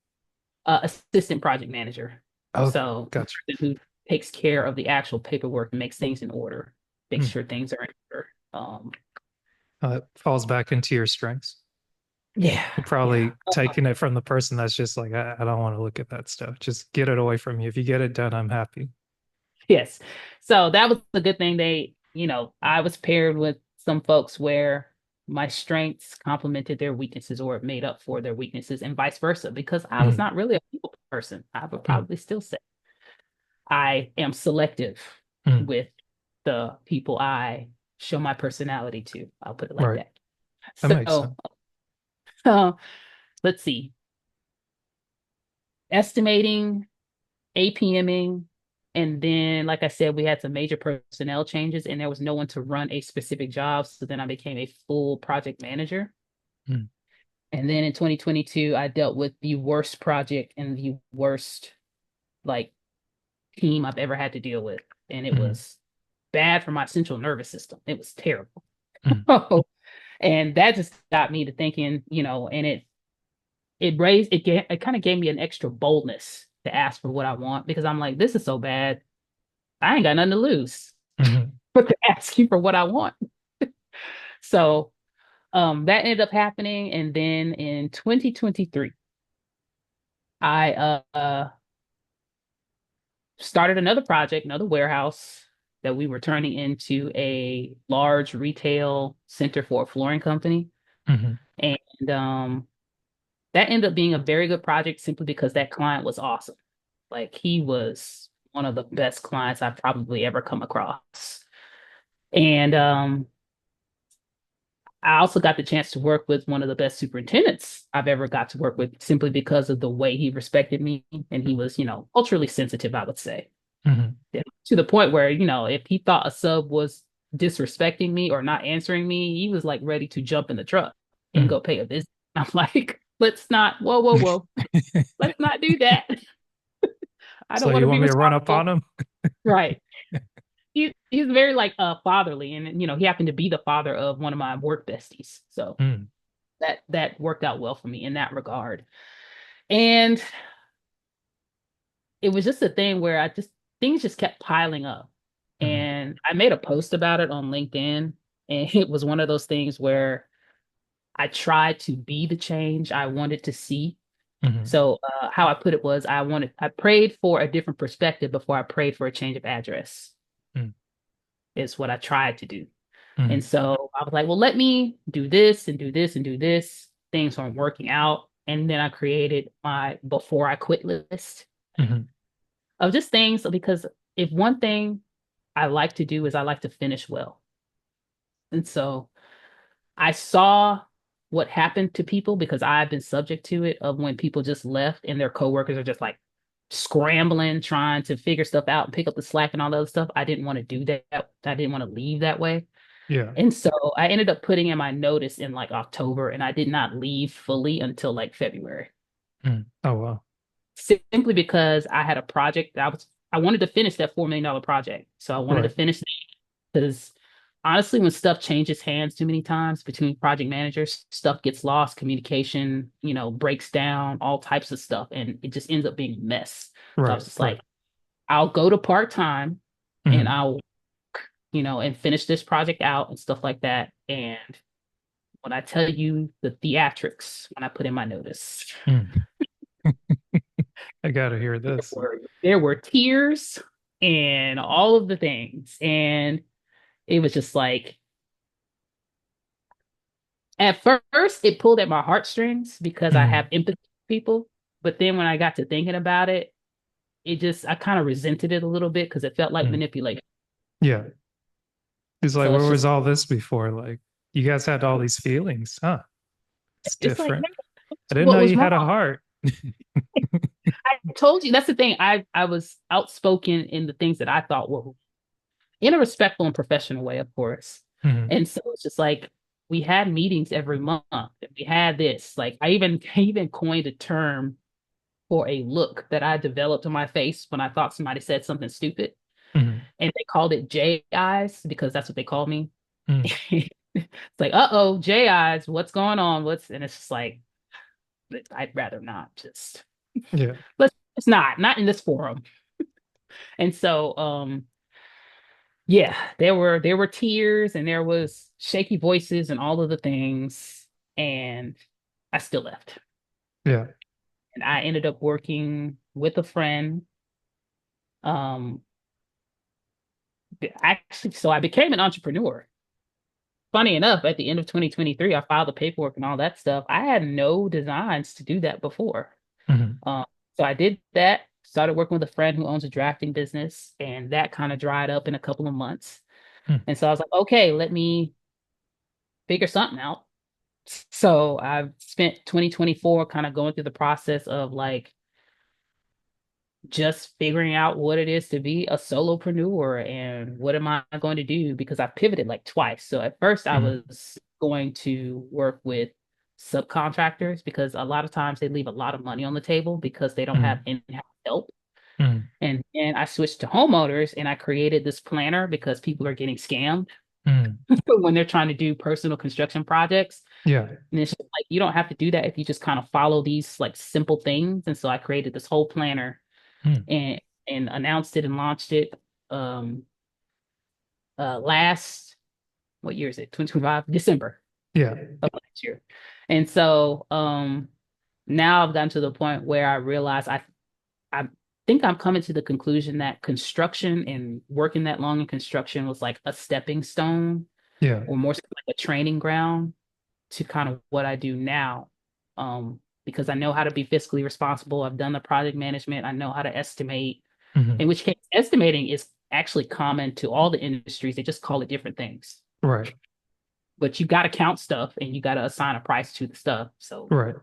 [SPEAKER 2] assistant project manager.
[SPEAKER 1] Okay.
[SPEAKER 2] So the
[SPEAKER 1] Gotcha.
[SPEAKER 2] person who takes care of the actual paperwork and makes things in order, makes
[SPEAKER 1] Mm.
[SPEAKER 2] sure things are in order.
[SPEAKER 1] It falls back into your strengths.
[SPEAKER 2] Yeah,
[SPEAKER 1] You're
[SPEAKER 2] yeah.
[SPEAKER 1] probably taking it from the person that's just like, I don't want to look at that stuff. Just get it away from you. If you get it done, I'm happy.
[SPEAKER 2] Yes. So that was the good thing. I was paired with some folks where my strengths complemented their weaknesses or made up for their weaknesses and vice versa, because I was
[SPEAKER 1] Mm.
[SPEAKER 2] not really a people person. I would
[SPEAKER 1] Mm.
[SPEAKER 2] probably still say I am selective
[SPEAKER 1] Mm.
[SPEAKER 2] with the people I show my personality to. I'll put it like
[SPEAKER 1] Right.
[SPEAKER 2] that.
[SPEAKER 1] That makes
[SPEAKER 2] So
[SPEAKER 1] sense.
[SPEAKER 2] uh, let's see. Estimating, APMing, and then, like I said, we had some major personnel changes, and there was no one to run a specific job. So then I became a full project manager.
[SPEAKER 1] Mm.
[SPEAKER 2] And then in 2022, I dealt with the worst project and the worst like team I've ever had to deal with. And it
[SPEAKER 1] Mm.
[SPEAKER 2] was bad for my central nervous system. It was terrible.
[SPEAKER 1] Mm.
[SPEAKER 2] And that just got me to thinking, and it kind of gave me an extra boldness to ask for what I want, because I'm like, this is so bad. I ain't got nothing to lose
[SPEAKER 1] Mhm.
[SPEAKER 2] but to ask you for what I want. So that ended up happening. And then in 2023, I started another project, another warehouse that we were turning into a large retail center for a flooring company.
[SPEAKER 1] Mhm.
[SPEAKER 2] And that ended up being a very good project simply because that client was awesome. Like, he was one of the best clients I've probably ever come across. And I also got the chance to work with one of the best superintendents I've ever got to work with simply because of the way he respected me. And he was, culturally sensitive, I would say.
[SPEAKER 1] Hmm.
[SPEAKER 2] Yeah, to the point where, if he thought a sub was disrespecting me or not answering me, he was like ready to jump in the truck and
[SPEAKER 1] Hmm.
[SPEAKER 2] go pay a visit. I'm like, let's not, whoa, whoa, whoa, let's not do that. I
[SPEAKER 1] So
[SPEAKER 2] don't want
[SPEAKER 1] you
[SPEAKER 2] to be
[SPEAKER 1] want me to run up
[SPEAKER 2] responsible.
[SPEAKER 1] on him?
[SPEAKER 2] Right. He's very like fatherly, and he happened to be the father of one of my work besties. So
[SPEAKER 1] Mm,
[SPEAKER 2] that worked out well for me in that regard. And it was just a thing where I just things just kept piling up.
[SPEAKER 1] mm,
[SPEAKER 2] And I made a post about it on LinkedIn. And it was one of those things where I tried to be the change I wanted to see.
[SPEAKER 1] mm,
[SPEAKER 2] So how I put it was I prayed for a different perspective before I prayed for a change of address,
[SPEAKER 1] mm,
[SPEAKER 2] is what I tried to do. And
[SPEAKER 1] mm,
[SPEAKER 2] so I was like, well, let me do this and do this and do this. Things weren't working out. And then I created my before I quit list
[SPEAKER 1] mm,
[SPEAKER 2] of just things, because if one thing I like to do is I like to finish well. And so I saw what happened to people because I've been subject to it, of when people just left and their coworkers are just like scrambling, trying to figure stuff out and pick up the slack and all that other stuff. I didn't want to do that. I didn't want to leave that way.
[SPEAKER 1] yeah.
[SPEAKER 2] And so I ended up putting in my notice in like October, and I did not leave fully until like February,
[SPEAKER 1] Mm. Oh, wow.
[SPEAKER 2] simply because I had a project that I wanted to finish that $4 million project. So I wanted to
[SPEAKER 1] Right.
[SPEAKER 2] finish it because honestly, when stuff changes hands too many times between project managers, stuff gets lost, communication, breaks down, all types of stuff, and it just ends up being a mess. So I
[SPEAKER 1] Right.
[SPEAKER 2] was just
[SPEAKER 1] Right.
[SPEAKER 2] like, I'll go to part-time and
[SPEAKER 1] Mm,
[SPEAKER 2] I'll, and finish this project out and stuff like that. And when I tell you the theatrics, when I put in my notice,
[SPEAKER 1] mm. I gotta hear
[SPEAKER 2] there
[SPEAKER 1] this.
[SPEAKER 2] were, there were tears and all of the things. And it was just like, at first, it pulled at my heartstrings because I have
[SPEAKER 1] Mm,
[SPEAKER 2] empathy for people. But then when I got to thinking about it, I kind of resented it a little bit because it felt like
[SPEAKER 1] mm.
[SPEAKER 2] manipulation.
[SPEAKER 1] Yeah. It's like,
[SPEAKER 2] So
[SPEAKER 1] where
[SPEAKER 2] it's
[SPEAKER 1] was
[SPEAKER 2] just,
[SPEAKER 1] all this before? Like, you guys had all these feelings, huh? It's
[SPEAKER 2] it's like,
[SPEAKER 1] different. I didn't
[SPEAKER 2] what
[SPEAKER 1] know
[SPEAKER 2] was
[SPEAKER 1] you
[SPEAKER 2] wrong?
[SPEAKER 1] had a heart.
[SPEAKER 2] I told you that's the thing. I was outspoken in the things that I thought were in a respectful and professional way, of course.
[SPEAKER 1] Mm,
[SPEAKER 2] And so it's just like we had meetings every month. And we had this. Like I even coined a term for a look that I developed on my face when I thought somebody said something stupid.
[SPEAKER 1] mm,
[SPEAKER 2] And they called it J eyes because that's what they called me.
[SPEAKER 1] mm.
[SPEAKER 2] It's like, uh-oh, J eyes, what's going on? And it's just like, I'd rather not just
[SPEAKER 1] Yeah.
[SPEAKER 2] let's not in this forum. And so yeah, there were tears and there was shaky voices and all of the things. And I still left.
[SPEAKER 1] Yeah.
[SPEAKER 2] And I ended up working with a friend. Um Actually, so I became an entrepreneur. Funny enough, at the end of 2023, I filed the paperwork and all that stuff. I had no designs to do that before.
[SPEAKER 1] Mm,
[SPEAKER 2] Um, so I did that, started working with a friend who owns a drafting business, and that kind of dried up in a couple of months.
[SPEAKER 1] mm,
[SPEAKER 2] And so I was like, okay, let me figure something out. So I've spent 2024 kind of going through the process of like just figuring out what it is to be a solopreneur and what am I going to do, because I pivoted like twice. So at first I
[SPEAKER 1] mm,
[SPEAKER 2] was going to work with subcontractors because a lot of times they leave a lot of money on the table because they don't have
[SPEAKER 1] mm,
[SPEAKER 2] in-house help.
[SPEAKER 1] mm,
[SPEAKER 2] And I switched to homeowners and I created this planner because people are getting scammed
[SPEAKER 1] mm.
[SPEAKER 2] when they're trying to do personal construction projects.
[SPEAKER 1] Yeah.
[SPEAKER 2] And it's just like you don't have to do that if you just kind of follow these like simple things. And so I created this whole planner
[SPEAKER 1] Mm,
[SPEAKER 2] and announced it and launched it um last, what year is it, 2025 December
[SPEAKER 1] yeah.
[SPEAKER 2] of last year. And so now I've gotten to the point where I realize I think I'm coming to the conclusion that construction and working that long in construction was like a stepping stone,
[SPEAKER 1] Yeah.
[SPEAKER 2] or more so like a training ground to kind of what I do now. Because I know how to be fiscally responsible. I've done the project management. I know how to estimate,
[SPEAKER 1] Mm,
[SPEAKER 2] in which case estimating is actually common to all the industries. They just call it different things.
[SPEAKER 1] right.
[SPEAKER 2] but you got to count stuff and you got to assign a price to the stuff. So
[SPEAKER 1] Right.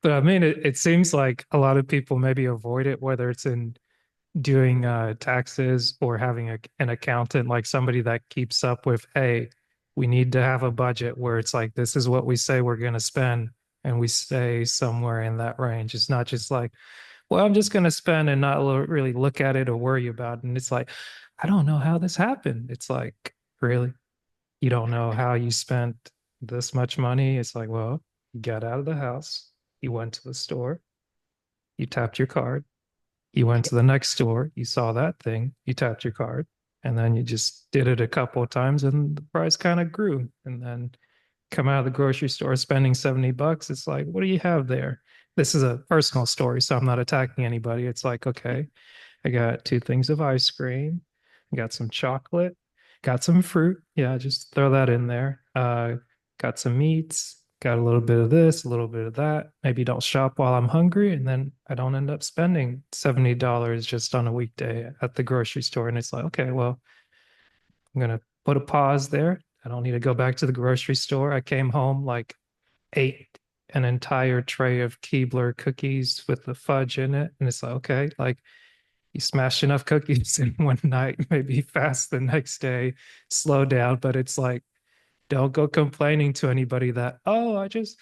[SPEAKER 1] But I mean, it seems like a lot of people maybe avoid it, whether it's in doing taxes or having an accountant, like somebody that keeps up with, hey, we need to have a budget where it's like, this is what we say we're going to spend. And we stay somewhere in that range. It's not just like, well, I'm just going to spend and not really look at it or worry about it. And it's like, I don't know how this happened. It's like, really? You don't know how you spent this much money? It's like, well, you got out of the house, you went to the store, you tapped your card, you went to the next store, you saw that thing, you tapped your card, and then you just did it a couple of times and the price kind of grew. And then come out of the grocery store spending $70. It's like, what do you have there? This is a personal story, so I'm not attacking anybody. It's like, okay, I got two things of ice cream, I got some chocolate, got some fruit. Yeah, just throw that in there. Got some meats, got a little bit of this, a little bit of that. Maybe don't shop while I'm hungry, and then I don't end up spending $70 just on a weekday at the grocery store. And it's like, okay, well, I'm gonna put a pause there. I don't need to go back to the grocery store. I came home like ate an entire tray of Keebler cookies with the fudge in it. And it's like, okay, like you smash enough cookies in one night, maybe fast the next day, slow down. But it's like, don't go complaining to anybody that, oh, I just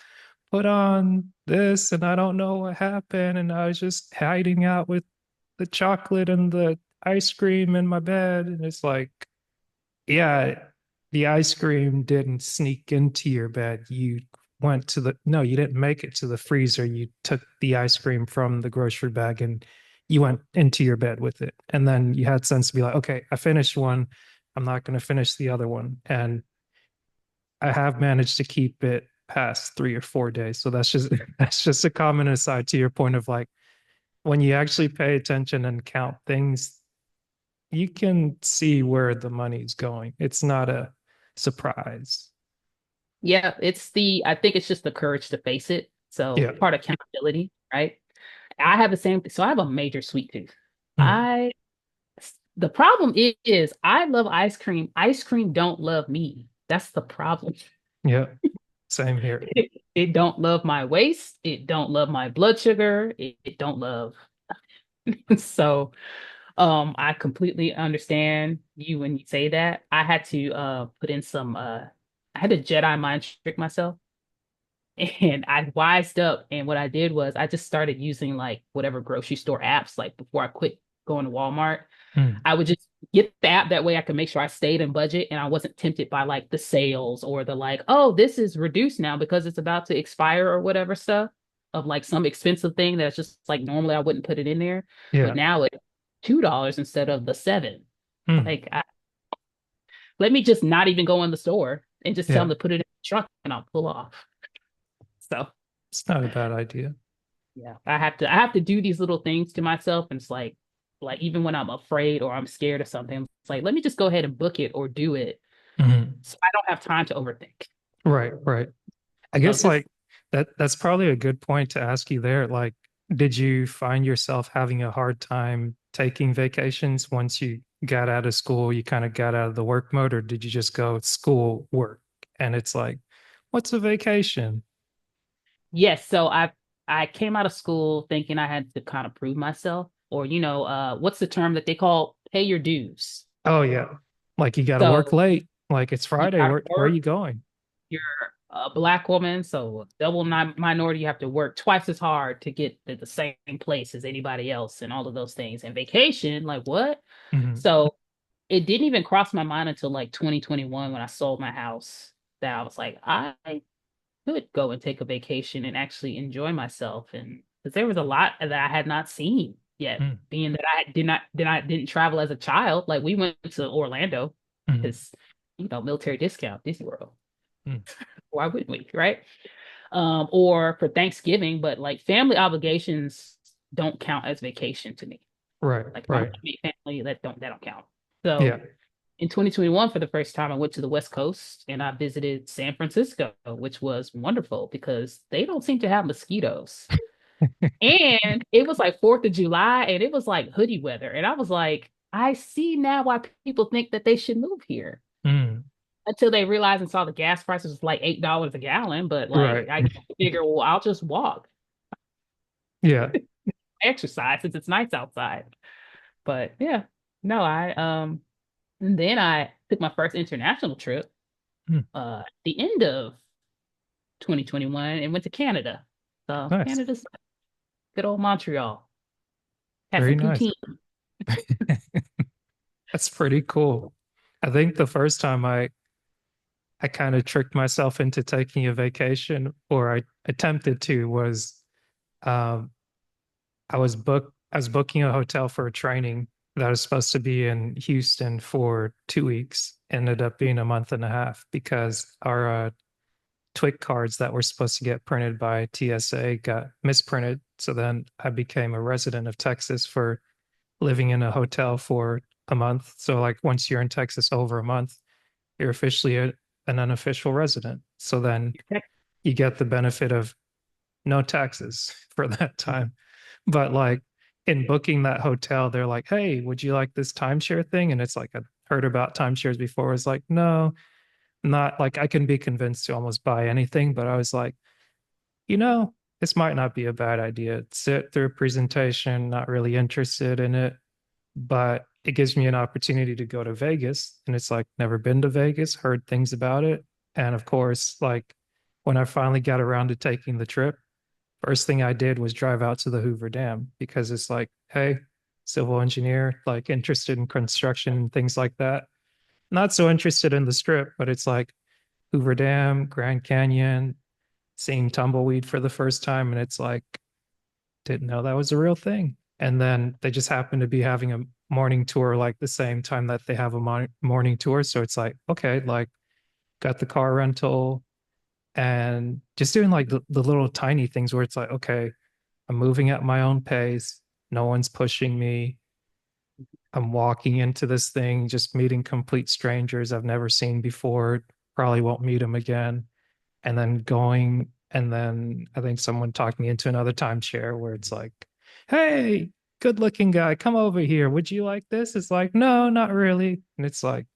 [SPEAKER 1] put on this and I don't know what happened. And I was just hiding out with the chocolate and the ice cream in my bed. And it's like, yeah, the ice cream didn't sneak into your bed. You went to the, no, you didn't make it to the freezer. You took the ice cream from the grocery bag and you went into your bed with it. And then you had sense to be like, okay, I finished one. I'm not going to finish the other one. And I have managed to keep it past 3 or 4 days. So that's just that's just a common aside to your point of like when you actually pay attention and count things, you can see where the money's going. It's not a surprise.
[SPEAKER 2] yeah, I think it's just the courage to face it. So
[SPEAKER 1] Yeah.
[SPEAKER 2] part of accountability, right? I have the same, so I have a major sweet tooth.
[SPEAKER 1] Mm.
[SPEAKER 2] I, the problem is I love ice cream. Ice cream don't love me. That's the problem.
[SPEAKER 1] Yeah. Same here.
[SPEAKER 2] It don't love my waist. It don't love my blood sugar. It don't love. So, I completely understand you when you say that. I had to put in some I had to Jedi mind trick myself and I wised up and what I did was I just started using like whatever grocery store apps like before I quit going to Walmart.
[SPEAKER 1] Mm.
[SPEAKER 2] I would just get the app that way I could make sure I stayed in budget and I wasn't tempted by like the sales or the like, oh, this is reduced now because it's about to expire or whatever stuff of like some expensive thing that's just like normally I wouldn't put it in there. But
[SPEAKER 1] Yeah.
[SPEAKER 2] now it's $2 instead of the seven.
[SPEAKER 1] Mm.
[SPEAKER 2] Like let me just not even go in the store and just tell
[SPEAKER 1] Yeah.
[SPEAKER 2] them to put it in the truck and I'll pull off. So
[SPEAKER 1] It's not a bad idea.
[SPEAKER 2] yeah, I have to do these little things to myself, and it's like even when I'm afraid or I'm scared of something, it's like let me just go ahead and book it or do it,
[SPEAKER 1] Mhm.
[SPEAKER 2] so I don't have time to overthink.
[SPEAKER 1] Right, right. I
[SPEAKER 2] So
[SPEAKER 1] guess
[SPEAKER 2] just
[SPEAKER 1] like that's probably a good point to ask you there. Like, did you find yourself having a hard time taking vacations once you got out of school, you kind of got out of the work mode, or did you just go school, work? And it's like, what's a vacation?
[SPEAKER 2] yes, so I came out of school thinking I had to kind of prove myself, or what's the term that they call pay your dues.
[SPEAKER 1] Oh yeah. Like you got to work
[SPEAKER 2] So
[SPEAKER 1] late. Like it's
[SPEAKER 2] you
[SPEAKER 1] Friday.
[SPEAKER 2] got to
[SPEAKER 1] Where are
[SPEAKER 2] work.
[SPEAKER 1] you going?
[SPEAKER 2] You're a black woman, so double minority, you have to work twice as hard to get to the same place as anybody else, and all of those things. And vacation, like what?
[SPEAKER 1] Hmm.
[SPEAKER 2] So it didn't even cross my mind until like 2021 when I sold my house that I was like, I could go and take a vacation and actually enjoy myself. And because there was a lot that I had not seen yet,
[SPEAKER 1] Mm.
[SPEAKER 2] being that I didn't travel as a child. Like we went to Orlando
[SPEAKER 1] Hmm.
[SPEAKER 2] because military discount, Disney World.
[SPEAKER 1] Mm.
[SPEAKER 2] Why wouldn't we, right? Or for Thanksgiving, but like family obligations don't count as vacation to me.
[SPEAKER 1] Right,
[SPEAKER 2] Like if I'm
[SPEAKER 1] right.
[SPEAKER 2] with my family, that don't count.
[SPEAKER 1] Yeah.
[SPEAKER 2] So in 2021, for the first time, I went to the West Coast and I visited San Francisco, which was wonderful because they don't seem to have mosquitoes. And it was like 4th of July and it was like hoodie weather. And I was like, I see now why people think that they should move here.
[SPEAKER 1] Mm.
[SPEAKER 2] until they realized and saw the gas prices was like $8 a gallon. But like
[SPEAKER 1] Right.
[SPEAKER 2] I figure, well, I'll just walk,
[SPEAKER 1] Yeah.
[SPEAKER 2] exercise since it's nice outside. But yeah, no, and then I took my first international trip
[SPEAKER 1] Hmm.
[SPEAKER 2] at the end of 2021 and went to Canada. So
[SPEAKER 1] Nice.
[SPEAKER 2] Canada's good old Montreal. Had
[SPEAKER 1] Very
[SPEAKER 2] some
[SPEAKER 1] nice.
[SPEAKER 2] poutine.
[SPEAKER 1] That's pretty cool. I think the first time I kind of tricked myself into taking a vacation, or I attempted to, was um, I was booking a hotel for a training that was supposed to be in Houston for 2 weeks. Ended up being a month and a half because our TWIC cards that were supposed to get printed by TSA got misprinted. So then I became a resident of Texas for living in a hotel for a month. So like once you're in Texas over a month, you're officially an unofficial resident. So then you get the benefit of no taxes for that time. But like in booking that hotel, they're like, hey, would you like this timeshare thing? And it's like, I heard about timeshares before. It's like, no, not like I can be convinced to almost buy anything. But I was like, this might not be a bad idea. Sit through a presentation, not really interested in it, but it gives me an opportunity to go to Vegas. And it's like, never been to Vegas, heard things about it. And of course, like when I finally got around to taking the trip, first thing I did was drive out to the Hoover Dam because it's like, hey, civil engineer, like interested in construction and things like that. Not so interested in the strip, but it's like Hoover Dam, Grand Canyon, seeing tumbleweed for the first time. And it's like, didn't know that was a real thing. And then they just happen to be having a morning tour like the same time that they have a morning tour. So it's like, okay, like got the car rental and just doing like the little tiny things where it's like, okay, I'm moving at my own pace. No one's pushing me. I'm walking into this thing, just meeting complete strangers I've never seen before. Probably won't meet them again. And then going, and then I think someone talked me into another timeshare where it's like, hey, good looking guy, come over here. Would you like this? It's like, no, not really. And it's like,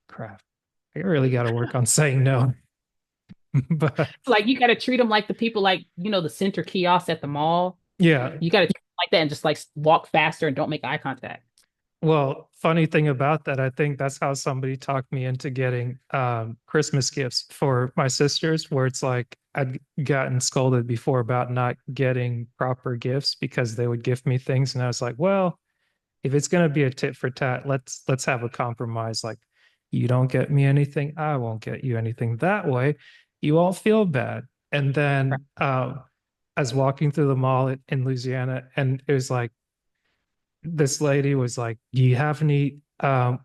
[SPEAKER 1] crap. I really got to work on saying no. But
[SPEAKER 2] Like you got to treat them like the people, like the center kiosk at the mall.
[SPEAKER 1] yeah,
[SPEAKER 2] You got to treat them like that and just like walk faster and don't make eye contact.
[SPEAKER 1] well, funny thing about that, I think that's how somebody talked me into getting Christmas gifts for my sisters, where it's like I'd gotten scolded before about not getting proper gifts because they would gift me things, and I was like, well, if it's gonna be a tit for tat, let's have a compromise. Like, you don't get me anything, I won't get you anything. That way, you won't feel bad. And then I was walking through the mall in Louisiana, and it was like this lady was like, do you have any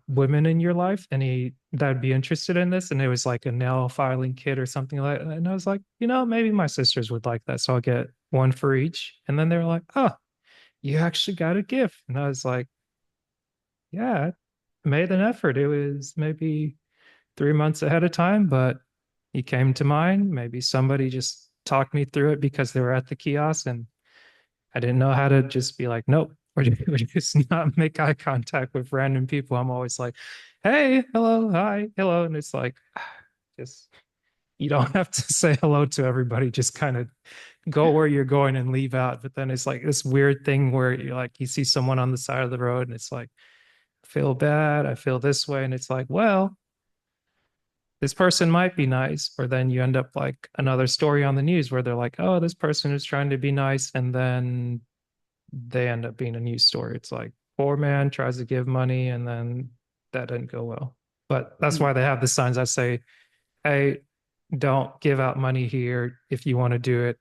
[SPEAKER 1] women in your life, any that'd be interested in this? And it was like a nail filing kit or something like that. And I was like, maybe my sisters would like that, so I'll get one for each. And then they were like, oh, you actually got a gift. And I was like, yeah, I made an effort. It was maybe 3 months ahead of time, but he came to mind. Maybe somebody just talked me through it because they were at the kiosk, and I didn't know how to just be like, nope, or just not make eye contact with random people. I'm always like, hey, hello, hi, hello. And it's like, just, you don't have to say hello to everybody. Just kind of go where you're going and leave out. But then it's like this weird thing where you're like, you see someone on the side of the road and it's like, I feel bad. I feel this way. And it's like, well, this person might be nice. Or then you end up like another story on the news where they're like, oh, this person is trying to be nice. And then they end up being a news story. It's like poor man tries to give money and then that didn't go well. But that's
[SPEAKER 2] Mm.
[SPEAKER 1] why they have the signs that say, hey, don't give out money here. If you want to do it,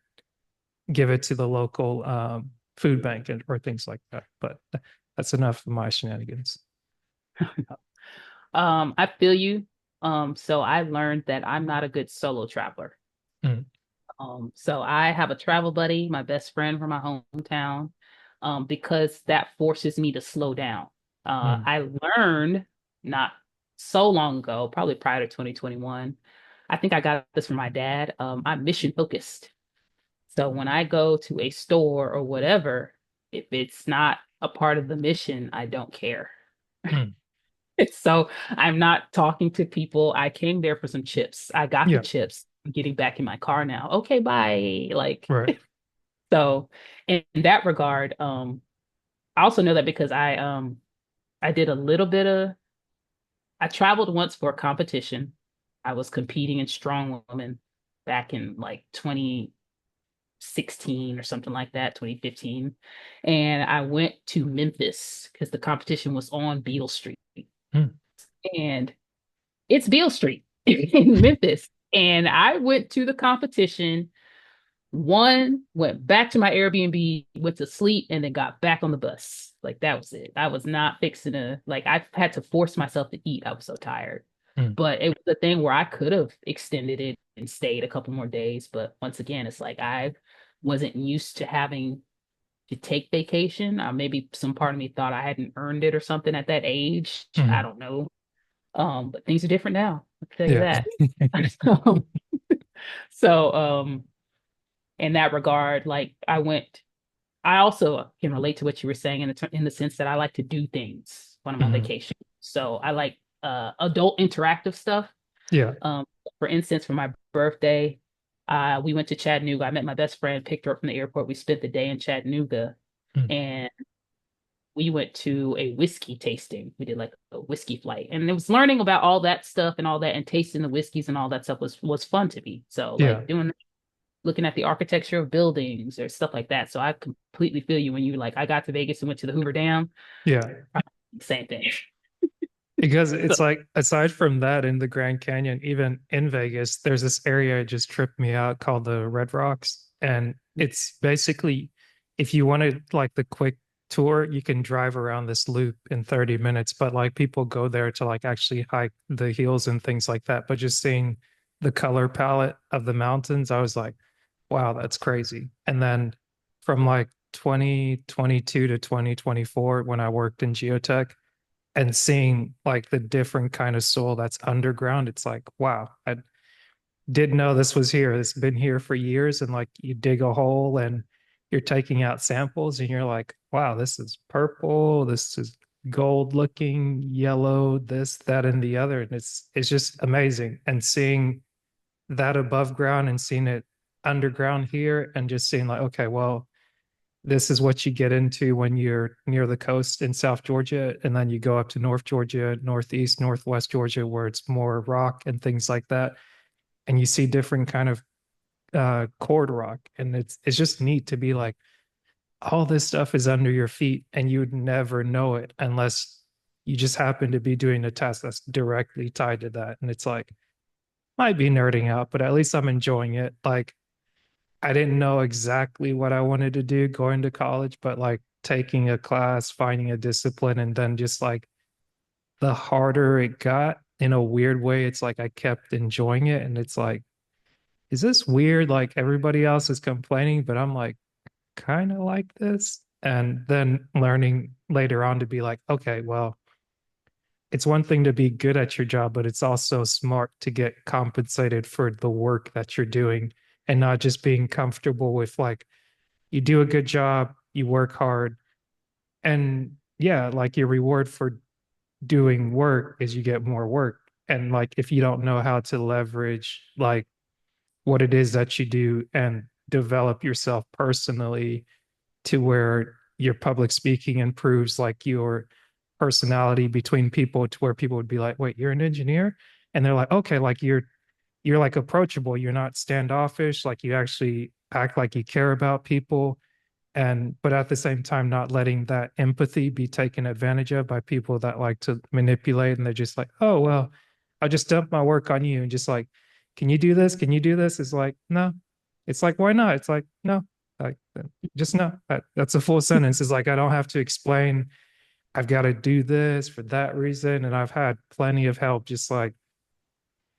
[SPEAKER 1] give it to the local food bank or things like that. But that's enough of my shenanigans.
[SPEAKER 2] I feel you. So I learned that I'm not a good solo traveler.
[SPEAKER 1] Mm,
[SPEAKER 2] So I have a travel buddy, my best friend from my hometown, because that forces me to slow down.
[SPEAKER 1] mm,
[SPEAKER 2] I learned not so long ago, probably prior to 2021. I think I got this from my dad. I'm mission focused. So when I go to a store or whatever, if it's not a part of the mission, I don't care.
[SPEAKER 1] mm.
[SPEAKER 2] So I'm not talking to people. I came there for some chips. I got the
[SPEAKER 1] Yeah,
[SPEAKER 2] chips. I'm getting back in my car now. Okay, bye. Like,
[SPEAKER 1] right.
[SPEAKER 2] so in that regard, I also know that because I did a little bit of I traveled once for a competition. I was competing in strong woman back in like 2016 or something like that, 2015. And I went to Memphis because the competition was on Beale Street.
[SPEAKER 1] Mm.
[SPEAKER 2] And it's Beale Street in Memphis. And I went to the competition. One, went back to my Airbnb, went to sleep, and then got back on the bus. Like that was it. I was not fixing to like I had to force myself to eat. I was so tired.
[SPEAKER 1] Mm.
[SPEAKER 2] But it was a thing where I could have extended it and stayed a couple more days. But once again, it's like I wasn't used to having to take vacation. Maybe some part of me thought I hadn't earned it or something at that age. I
[SPEAKER 1] Mm.
[SPEAKER 2] don't know. But things are different now. I'll tell you
[SPEAKER 1] Yeah.
[SPEAKER 2] that. So, so in that regard, like I also can relate to what you were saying in the sense that I like to do things when I'm on
[SPEAKER 1] Mhm.
[SPEAKER 2] vacation. So I like adult interactive stuff.
[SPEAKER 1] Yeah.
[SPEAKER 2] Um, for instance, for my birthday, we went to Chattanooga. I met my best friend, picked her up from the airport. We spent the day in Chattanooga,
[SPEAKER 1] Mm.
[SPEAKER 2] and we went to a whiskey tasting. We did like a whiskey flight, and it was learning about all that stuff and all that, and tasting the whiskeys and all that stuff was fun to me. So
[SPEAKER 1] Yeah.
[SPEAKER 2] like doing looking at the architecture of buildings or stuff like that. So I completely feel you when you like, I got to Vegas and went to the Hoover Dam.
[SPEAKER 1] Yeah.
[SPEAKER 2] Same thing.
[SPEAKER 1] Because
[SPEAKER 2] So,
[SPEAKER 1] it's like, aside from that, in the Grand Canyon, even in Vegas, there's this area that just tripped me out called the Red Rocks. And it's basically, if you wanted like the quick tour, you can drive around this loop in 30 minutes. But like people go there to like actually hike the hills and things like that. But just seeing the color palette of the mountains, I was like, wow, that's crazy. And then from like 2022 to 2024, when I worked in geotech, and seeing like the different kind of soil that's underground, it's like, wow, I didn't know this was here. It's been here for years. And like you dig a hole and you're taking out samples and you're like, wow, this is purple, this is gold looking, yellow, this, that, and the other. And it's just amazing. And seeing that above ground and seeing it underground here and just seeing like, okay, well, this is what you get into when you're near the coast in South Georgia, and then you go up to North Georgia, Northeast, Northwest Georgia, where it's more rock and things like that, and you see different kind of cord rock, and it's just neat to be like, all this stuff is under your feet, and you would never know it unless you just happen to be doing a test that's directly tied to that, and it's like, might be nerding out, but at least I'm enjoying it. Like I didn't know exactly what I wanted to do going to college, but like taking a class, finding a discipline, and then just like the harder it got in a weird way, it's like I kept enjoying it. And it's like, is this weird? Like everybody else is complaining, but I'm like, kind of like this. And then learning later on to be like, okay, well, it's one thing to be good at your job, but it's also smart to get compensated for the work that you're doing and not just being comfortable with like, you do a good job, you work hard, and yeah, like your reward for doing work is you get more work. And like if you don't know how to leverage like what it is that you do and develop yourself personally to where your public speaking improves like your personality between people to where people would be like, wait, you're an engineer? And they're like, okay, like you're like approachable, you're not standoffish, like you actually act like you care about people, and but at the same time not letting that empathy be taken advantage of by people that like to manipulate, and they're just like, oh well, I'll just dump my work on you and just like, can you do this, can you do this? It's like, no. It's like, why not? It's like, no. Like, just no. That's a full sentence. It's like, I don't have to explain I've got to do this for that reason. And I've had plenty of help, just like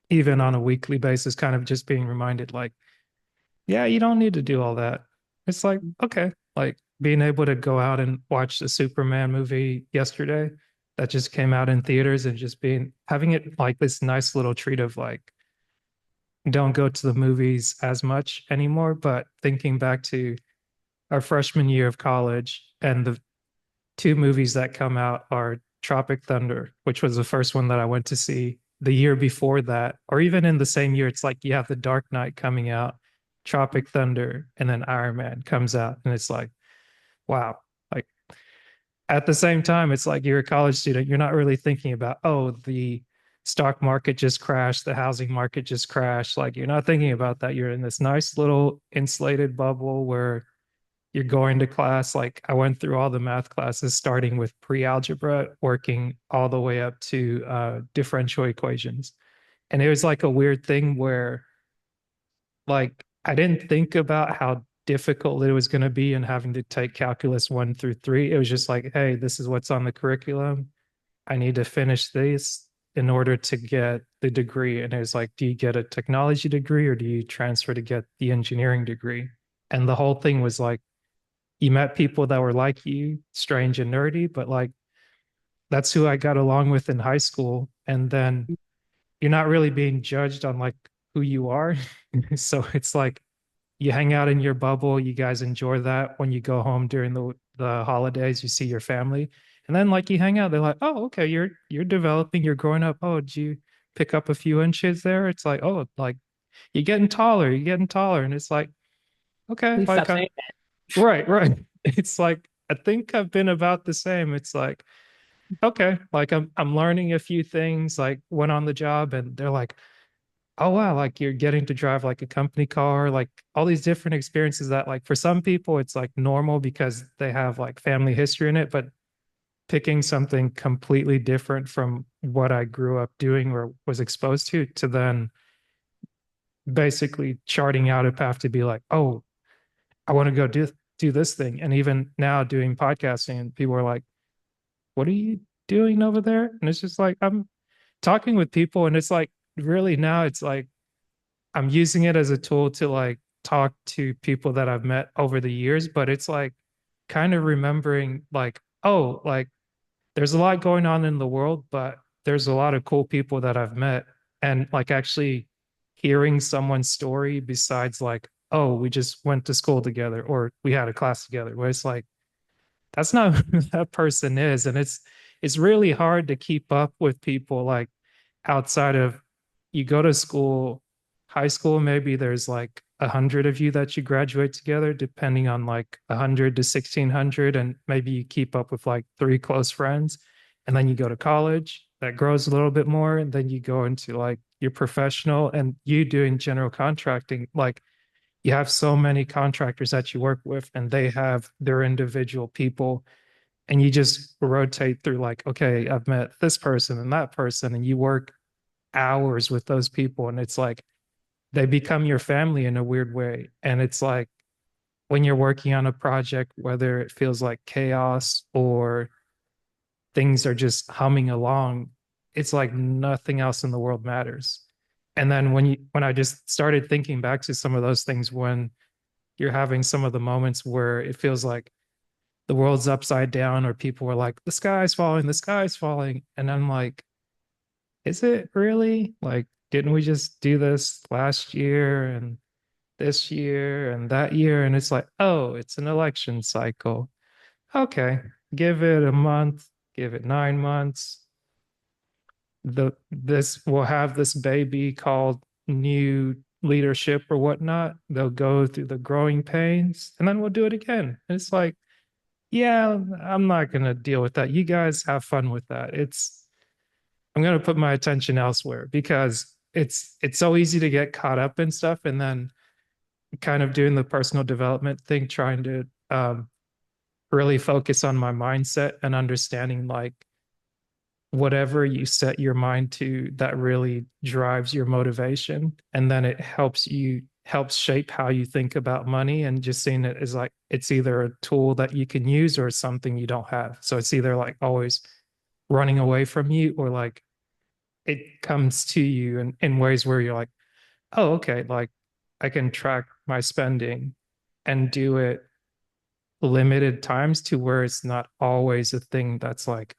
[SPEAKER 1] even on a weekly basis, kind of just being reminded like, yeah, you don't need to do all that. It's like, okay, like being able to go out and watch the Superman movie yesterday that just came out in theaters, and just being having it like this nice little treat of like, don't go to the movies as much anymore. But thinking back to our freshman year of college, and the two movies that come out are Tropic Thunder, which was the first one that I went to see. The year before that, or even in the same year, it's like you have The Dark Knight coming out, Tropic Thunder, and then Iron Man comes out. And it's like, wow. Like at the same time, it's like you're a college student. You're not really thinking about, oh, the stock market just crashed, the housing market just crashed. Like you're not thinking about that. You're in this nice little insulated bubble where you're going to class. Like I went through all the math classes, starting with pre-algebra, working all the way up to differential equations. And it was like a weird thing where like I didn't think about how difficult it was going to be and having to take calculus 1 through 3. It was just like, hey, this is what's on the curriculum. I need to finish this in order to get the degree. And it was like, do you get a technology degree or do you transfer to get the engineering degree? And the whole thing was like, you met people that were like you, strange and nerdy, but like that's who I got along with in high school. And then you're not really being judged on like who you are. So it's like you hang out in your bubble, you guys enjoy that. When you go home during the holidays, you see your family. And then like you hang out, they're like, "Oh, okay, you're developing, you're growing up. Oh, did you pick up a few inches there?" It's like, "Oh, like you're getting taller, you're getting taller." And it's like, "Okay,
[SPEAKER 2] Please
[SPEAKER 1] like
[SPEAKER 2] stop
[SPEAKER 1] I
[SPEAKER 2] saying
[SPEAKER 1] right, right." It's like I think I've been about the same. It's like, okay, like I'm learning a few things, like went on the job and they're like, oh wow, like you're getting to drive like a company car, like all these different experiences that like for some people it's like normal because they have like family history in it, but picking something completely different from what I grew up doing or was exposed to then basically charting out a path to be like, oh, I want to go do this thing. And even now doing podcasting and people are like, what are you doing over there? And it's just like I'm talking with people and it's like really now it's like I'm using it as a tool to like talk to people that I've met over the years, but it's like kind of remembering like, oh, like there's a lot going on in the world, but there's a lot of cool people that I've met. And like actually hearing someone's story besides like, oh, we just went to school together or we had a class together, where it's like, that's not who that person is. And it's really hard to keep up with people like outside of you go to school, high school, maybe there's like 100 of you that you graduate together, depending on like 100 to 1,600. And maybe you keep up with like three close friends. And then you go to college, that grows a little bit more. And then you go into like your professional and you doing general contracting. Like you have so many contractors that you work with, and they have their individual people and you just rotate through like, okay, I've met this person and that person, and you work hours with those people. And it's like they become your family in a weird way. And it's like when you're working on a project, whether it feels like chaos or things are just humming along, it's like nothing else in the world matters. And then when I just started thinking back to some of those things, when you're having some of the moments where it feels like the world's upside down, or people were like, the sky's falling, the sky's falling. And I'm like, is it really? Like, didn't we just do this last year and this year and that year? And it's like, oh, it's an election cycle. Okay, give it a month, give it 9 months. This will have this baby called new leadership or whatnot. They'll go through the growing pains and then we'll do it again. And it's like, yeah, I'm not gonna deal with that. You guys have fun with that. I'm gonna put my attention elsewhere because it's so easy to get caught up in stuff and then kind of doing the personal development thing, trying to really focus on my mindset and understanding like whatever you set your mind to, that really drives your motivation. And then it helps shape how you think about money, and just seeing it as like it's either a tool that you can use or something you don't have. So it's either like always running away from you or like it comes to you in ways where you're like, oh, okay, like I can track my spending and do it limited times to where it's not always a thing that's like,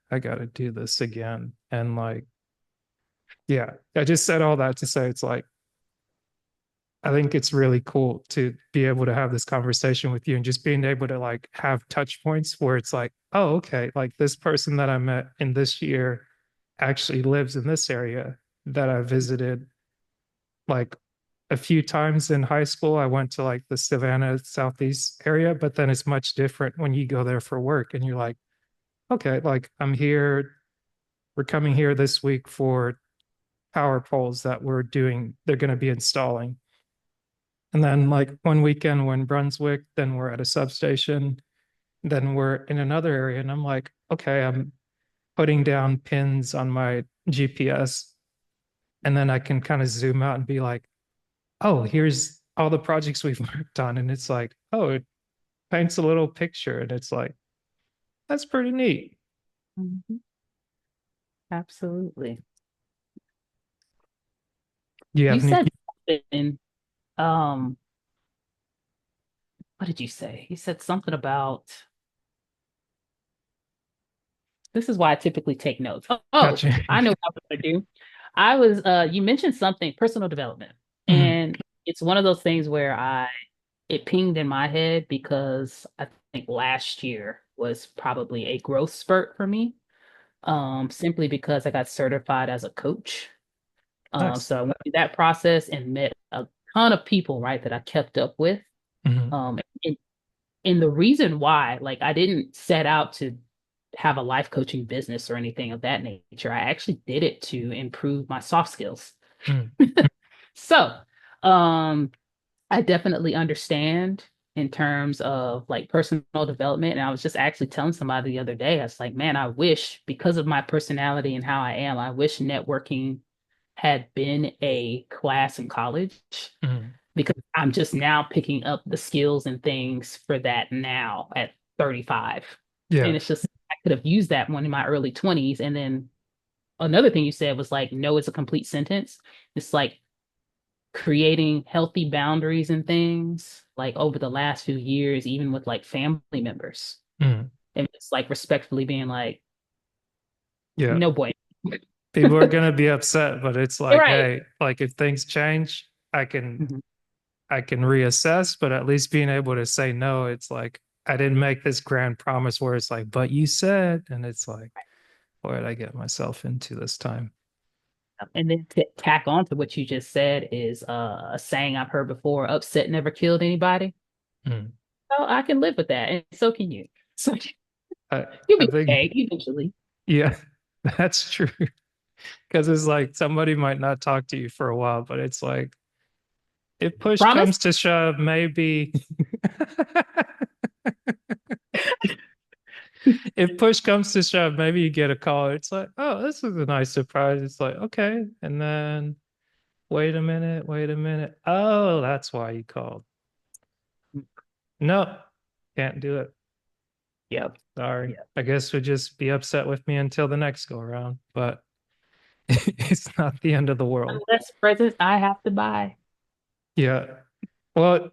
[SPEAKER 1] I got to do this again. And like, yeah, I just said all that to say it's like, I think it's really cool to be able to have this conversation with you and just being able to like have touch points where it's like, oh, okay, like this person that I met in this year actually lives in this area that I visited like a few times in high school. I went to like the Savannah Southeast area, but then it's much different when you go there for work and you're like, okay, like I'm here, we're coming here this week for power poles that they're going to be installing. And then like one weekend we're in Brunswick, then we're at a substation, then we're in another area. And I'm like, okay, I'm putting down pins on my GPS. And then I can kind of zoom out and be like, oh, here's all the projects we've worked on. And it's like, oh, it paints a little picture. And it's like, that's pretty neat.
[SPEAKER 2] Mhm. Absolutely.
[SPEAKER 1] You
[SPEAKER 2] You
[SPEAKER 1] have any,
[SPEAKER 2] said something, um, what did you say? You said something about this is why I typically take notes. Oh,
[SPEAKER 1] gotcha.
[SPEAKER 2] I know what I'm gonna do. I was you mentioned something, personal development.
[SPEAKER 1] Mhm.
[SPEAKER 2] And it's one of those things where I it pinged in my head because I think last year was probably a growth spurt for me. Simply because I got certified as a coach.
[SPEAKER 1] Nice.
[SPEAKER 2] So I went through that process and met a ton of people, right, that I kept up with.
[SPEAKER 1] Mhm.
[SPEAKER 2] Um, and, and the reason why, like, I didn't set out to have a life coaching business or anything of that nature. I actually did it to improve my soft skills.
[SPEAKER 1] Mhm.
[SPEAKER 2] So, um, I definitely understand in terms of like personal development. And I was just actually telling somebody the other day, I was like, man, I wish because of my personality and how I am, I wish networking had been a class in college
[SPEAKER 1] Mhm.
[SPEAKER 2] because I'm just now picking up the skills and things for that now at 35. And
[SPEAKER 1] Yeah.
[SPEAKER 2] it's just, I could have used that one in my early 20s. And then another thing you said was like, no, it's a complete sentence. It's like creating healthy boundaries and things like over the last few years, even with like family members.
[SPEAKER 1] Mhm.
[SPEAKER 2] And it's like respectfully being like,
[SPEAKER 1] Yeah.
[SPEAKER 2] no boy.
[SPEAKER 1] People are going to be upset, but it's
[SPEAKER 2] You're
[SPEAKER 1] like,
[SPEAKER 2] right.
[SPEAKER 1] hey, like if things change,
[SPEAKER 2] Mhm.
[SPEAKER 1] I can reassess, but at least being able to say no, it's like I didn't make this grand promise where it's like, but you said, and it's like, what did I get myself into this time?
[SPEAKER 2] And then to tack on to what you just said is a saying I've heard before, upset never killed anybody.
[SPEAKER 1] Mm.
[SPEAKER 2] So I can live with that. And so can you. So
[SPEAKER 1] I,
[SPEAKER 2] you'll
[SPEAKER 1] I
[SPEAKER 2] be
[SPEAKER 1] think,
[SPEAKER 2] okay eventually.
[SPEAKER 1] yeah, that's true. Because it's like somebody might not talk to you for a while, but it's like if push
[SPEAKER 2] Promise?
[SPEAKER 1] comes to shove, maybe if push comes to shove, maybe you get a call. It's like, oh, this is a nice surprise. It's like, okay. And then wait a minute, wait a minute. Oh, that's why you called. No, can't do it.
[SPEAKER 2] Yep.
[SPEAKER 1] Sorry.
[SPEAKER 2] Yep.
[SPEAKER 1] I guess you'll just be upset with me until the next go around, but it's not the end of the world.
[SPEAKER 2] Unless presents I have to buy.
[SPEAKER 1] Yeah. Well,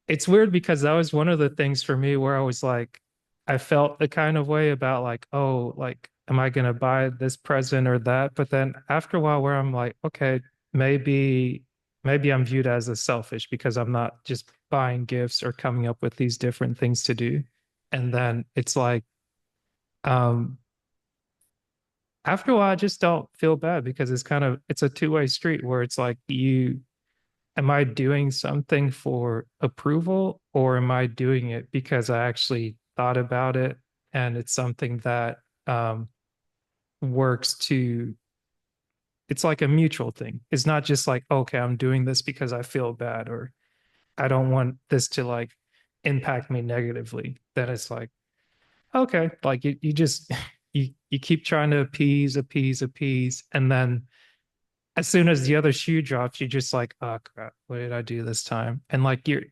[SPEAKER 1] it's weird because that was one of the things for me where I was like, I felt the kind of way about like, oh, like, am I going to buy this present or that? But then after a while, where I'm like, okay, maybe, maybe I'm viewed as a selfish because I'm not just buying gifts or coming up with these different things to do. And then it's like, um, after a while, I just don't feel bad because it's a two-way street where it's like am I doing something for approval or am I doing it because I actually thought about it and it's something that um, works to, it's like a mutual thing. It's not just like, okay, I'm doing this because I feel bad or I don't want this to like impact me negatively. Then it's like, okay, like you just, you keep trying to appease. And then as soon as the other shoe drops, you're just like, oh crap, what did I do this time? And like you're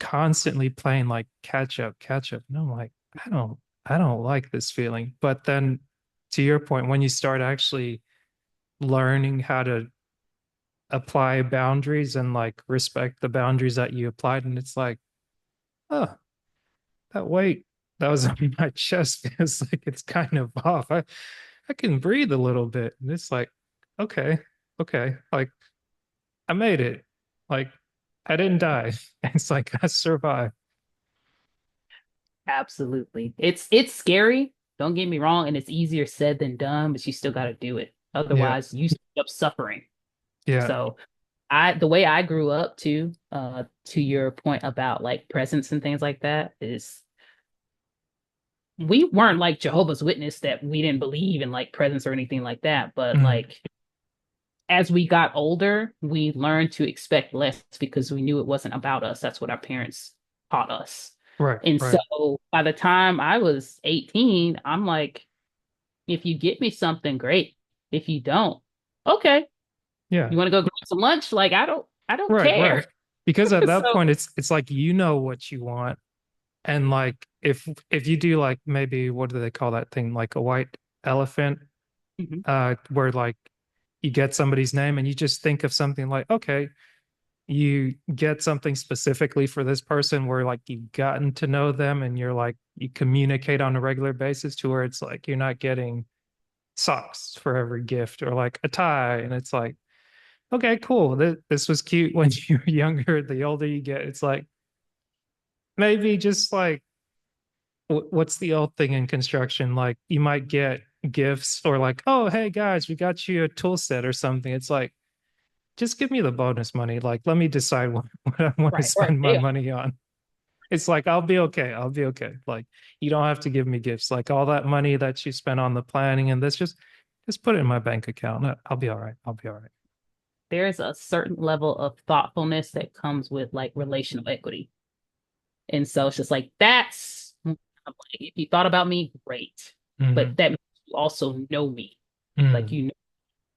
[SPEAKER 1] constantly playing like catch up. And I'm like, I don't like this feeling. But then to your point, when you start actually learning how to apply boundaries and like respect the boundaries that you applied, and it's like, oh, that weight that was on my chest feels like it's kind of off. I can breathe a little bit. And it's like, okay, okay. Like I made it. Like I didn't die. It's like I survived.
[SPEAKER 2] Absolutely. It's scary Don't get me wrong, and it's easier said than done, but you still got to do it.
[SPEAKER 1] Yeah.
[SPEAKER 2] Otherwise, you end up suffering.
[SPEAKER 1] Yeah.
[SPEAKER 2] So the way I grew up too, to your point about like presence and things like that, is we weren't like Jehovah's Witness that we didn't believe in like presence or anything like that. But
[SPEAKER 1] Mhm.
[SPEAKER 2] like as we got older, we learned to expect less because we knew it wasn't about us. That's what our parents taught us.
[SPEAKER 1] Right.
[SPEAKER 2] And
[SPEAKER 1] Right.
[SPEAKER 2] so by the time I was 18, I'm like, if you get me something, great. If you don't, okay.
[SPEAKER 1] Yeah.
[SPEAKER 2] You want to go grab some lunch? Like I don't
[SPEAKER 1] Right.
[SPEAKER 2] care.
[SPEAKER 1] Right. Because at that
[SPEAKER 2] So
[SPEAKER 1] point, it's like you know what you want, and like if you do like maybe what do they call that thing like a white elephant,
[SPEAKER 2] mhm,
[SPEAKER 1] where like you get somebody's name and you just think of something like okay, you get something specifically for this person where like you've gotten to know them and you're like you communicate on a regular basis to where it's like you're not getting socks for every gift or like a tie and it's like okay cool this was cute when you were younger the older you get it's like maybe just like what's the old thing in construction like you might get gifts or like oh hey guys we got you a tool set or something it's like just give me the bonus money like let me decide what I want to
[SPEAKER 2] right.
[SPEAKER 1] spend my money on. It's like I'll be okay. I'll be okay. Like you don't have to give me gifts. Like all that money that you spent on the planning and this just put it in my bank account. I'll be all right. I'll be all right.
[SPEAKER 2] There's a certain level of thoughtfulness that comes with like relational equity. And so it's just like, I'm like, if you thought about me, great. But
[SPEAKER 1] Hmm.
[SPEAKER 2] that means you also know me. Like
[SPEAKER 1] Mm.
[SPEAKER 2] you know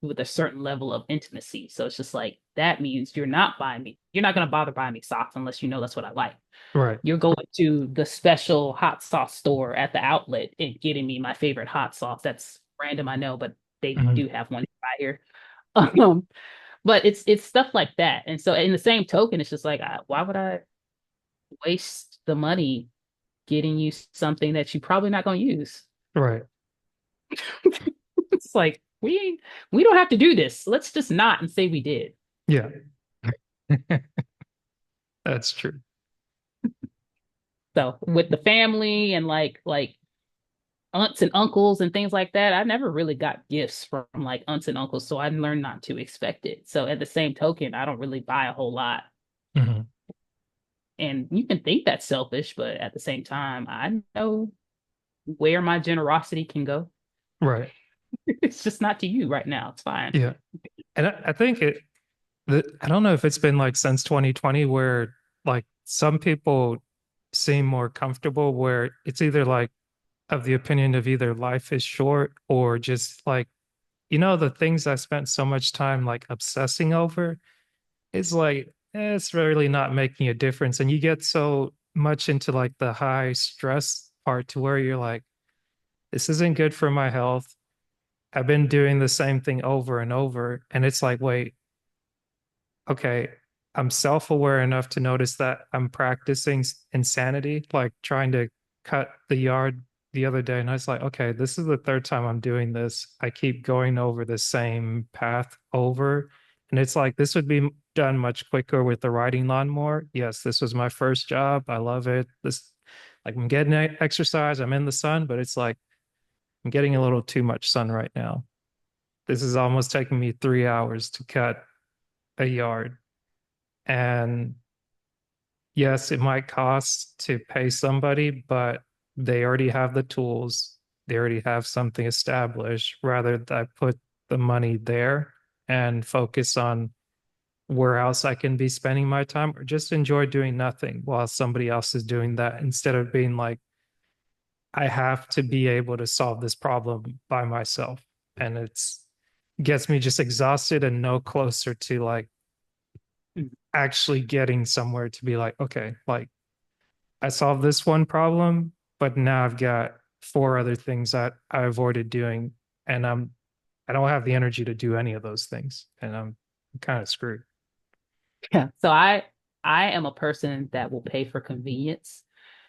[SPEAKER 2] with a certain level of intimacy. So it's just like that means you're not buying me. You're not gonna bother buying me socks unless you know that's what I like.
[SPEAKER 1] Right.
[SPEAKER 2] You're going to the special hot sauce store at the outlet and getting me my favorite hot sauce. That's random, I know, but they
[SPEAKER 1] Hmm.
[SPEAKER 2] do have one right here. Um, but it's stuff like that. And so in the same token, it's just like, why would I waste the money getting you something that you're probably not going to use?
[SPEAKER 1] Right.
[SPEAKER 2] It's like we don't have to do this. Let's just not and say we did.
[SPEAKER 1] Yeah. That's true.
[SPEAKER 2] So with the family and like aunts and uncles and things like that, I never really got gifts from like aunts and uncles, so I learned not to expect it. So at the same token, I don't really buy a whole lot.
[SPEAKER 1] Hmm.
[SPEAKER 2] And you can think that's selfish, but at the same time, I know where my generosity can go.
[SPEAKER 1] Right.
[SPEAKER 2] It's just not to you right now. It's fine.
[SPEAKER 1] Yeah. And I think I don't know if it's been like since 2020 where like some people seem more comfortable where it's either like of the opinion of either life is short or just like the things I spent so much time like obsessing over, it's like it's really not making a difference. And you get so much into like the high stress part to where you're like, this isn't good for my health. I've been doing the same thing over and over. And it's like, wait, okay, I'm self-aware enough to notice that I'm practicing insanity, like trying to cut the yard the other day. And I was like, okay, this is the third time I'm doing this. I keep going over the same path over. And it's like, this would be done much quicker with the riding lawnmower. Yes, this was my first job. I love it. This, like, I'm getting exercise. I'm in the sun, but it's like, I'm getting a little too much sun right now. This is almost taking me 3 hours to cut a yard. And yes, it might cost to pay somebody, but they already have the tools. They already have something established. Rather, I put the money there and focus on where else I can be spending my time or just enjoy doing nothing while somebody else is doing that instead of being like, I have to be able to solve this problem by myself. And it's gets me just exhausted and no closer to like actually getting somewhere to be like, okay, like I solved this one problem, but now I've got four other things that I avoided doing, and I don't have the energy to do any of those things, and I'm kind of screwed.
[SPEAKER 2] Yeah. So I am a person that will pay for convenience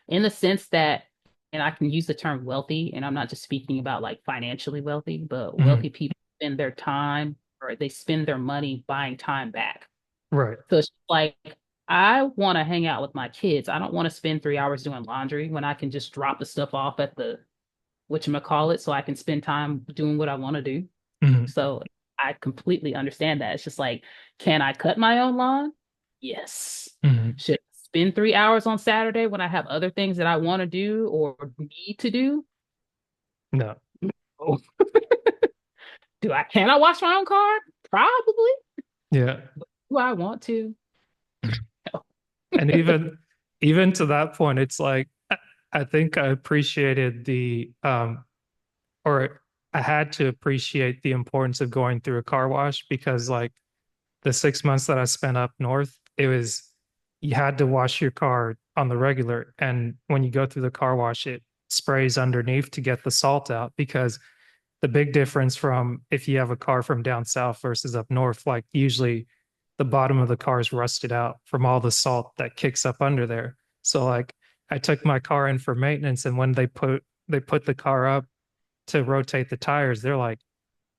[SPEAKER 2] in the sense that, and I can use the term wealthy, and I'm not just speaking about like financially wealthy, but
[SPEAKER 1] Mhm.
[SPEAKER 2] wealthy people spend their time or they spend their money buying time back.
[SPEAKER 1] Right.
[SPEAKER 2] So it's like I want to hang out with my kids. I don't want to spend 3 hours doing laundry when I can just drop the stuff off at the whatchamacallit, so I can spend time doing what I want to do.
[SPEAKER 1] Mhm.
[SPEAKER 2] So I completely understand that. It's just like, can I cut my own lawn? Yes.
[SPEAKER 1] Mhm.
[SPEAKER 2] Should I spend 3 hours on Saturday when I have other things that I want to do or need to do?
[SPEAKER 1] No.
[SPEAKER 2] Oh. Can I wash my own car? Probably.
[SPEAKER 1] Yeah.
[SPEAKER 2] Do I want to? No.
[SPEAKER 1] And even to that point, it's like I think I appreciated the or I had to appreciate the importance of going through a car wash because like the 6 months that I spent up north, it was you had to wash your car on the regular. And when you go through the car wash, it sprays underneath to get the salt out because the big difference from if you have a car from down south versus up north, like usually the bottom of the car is rusted out from all the salt that kicks up under there. So like I took my car in for maintenance and when they put the car up to rotate the tires, they're like,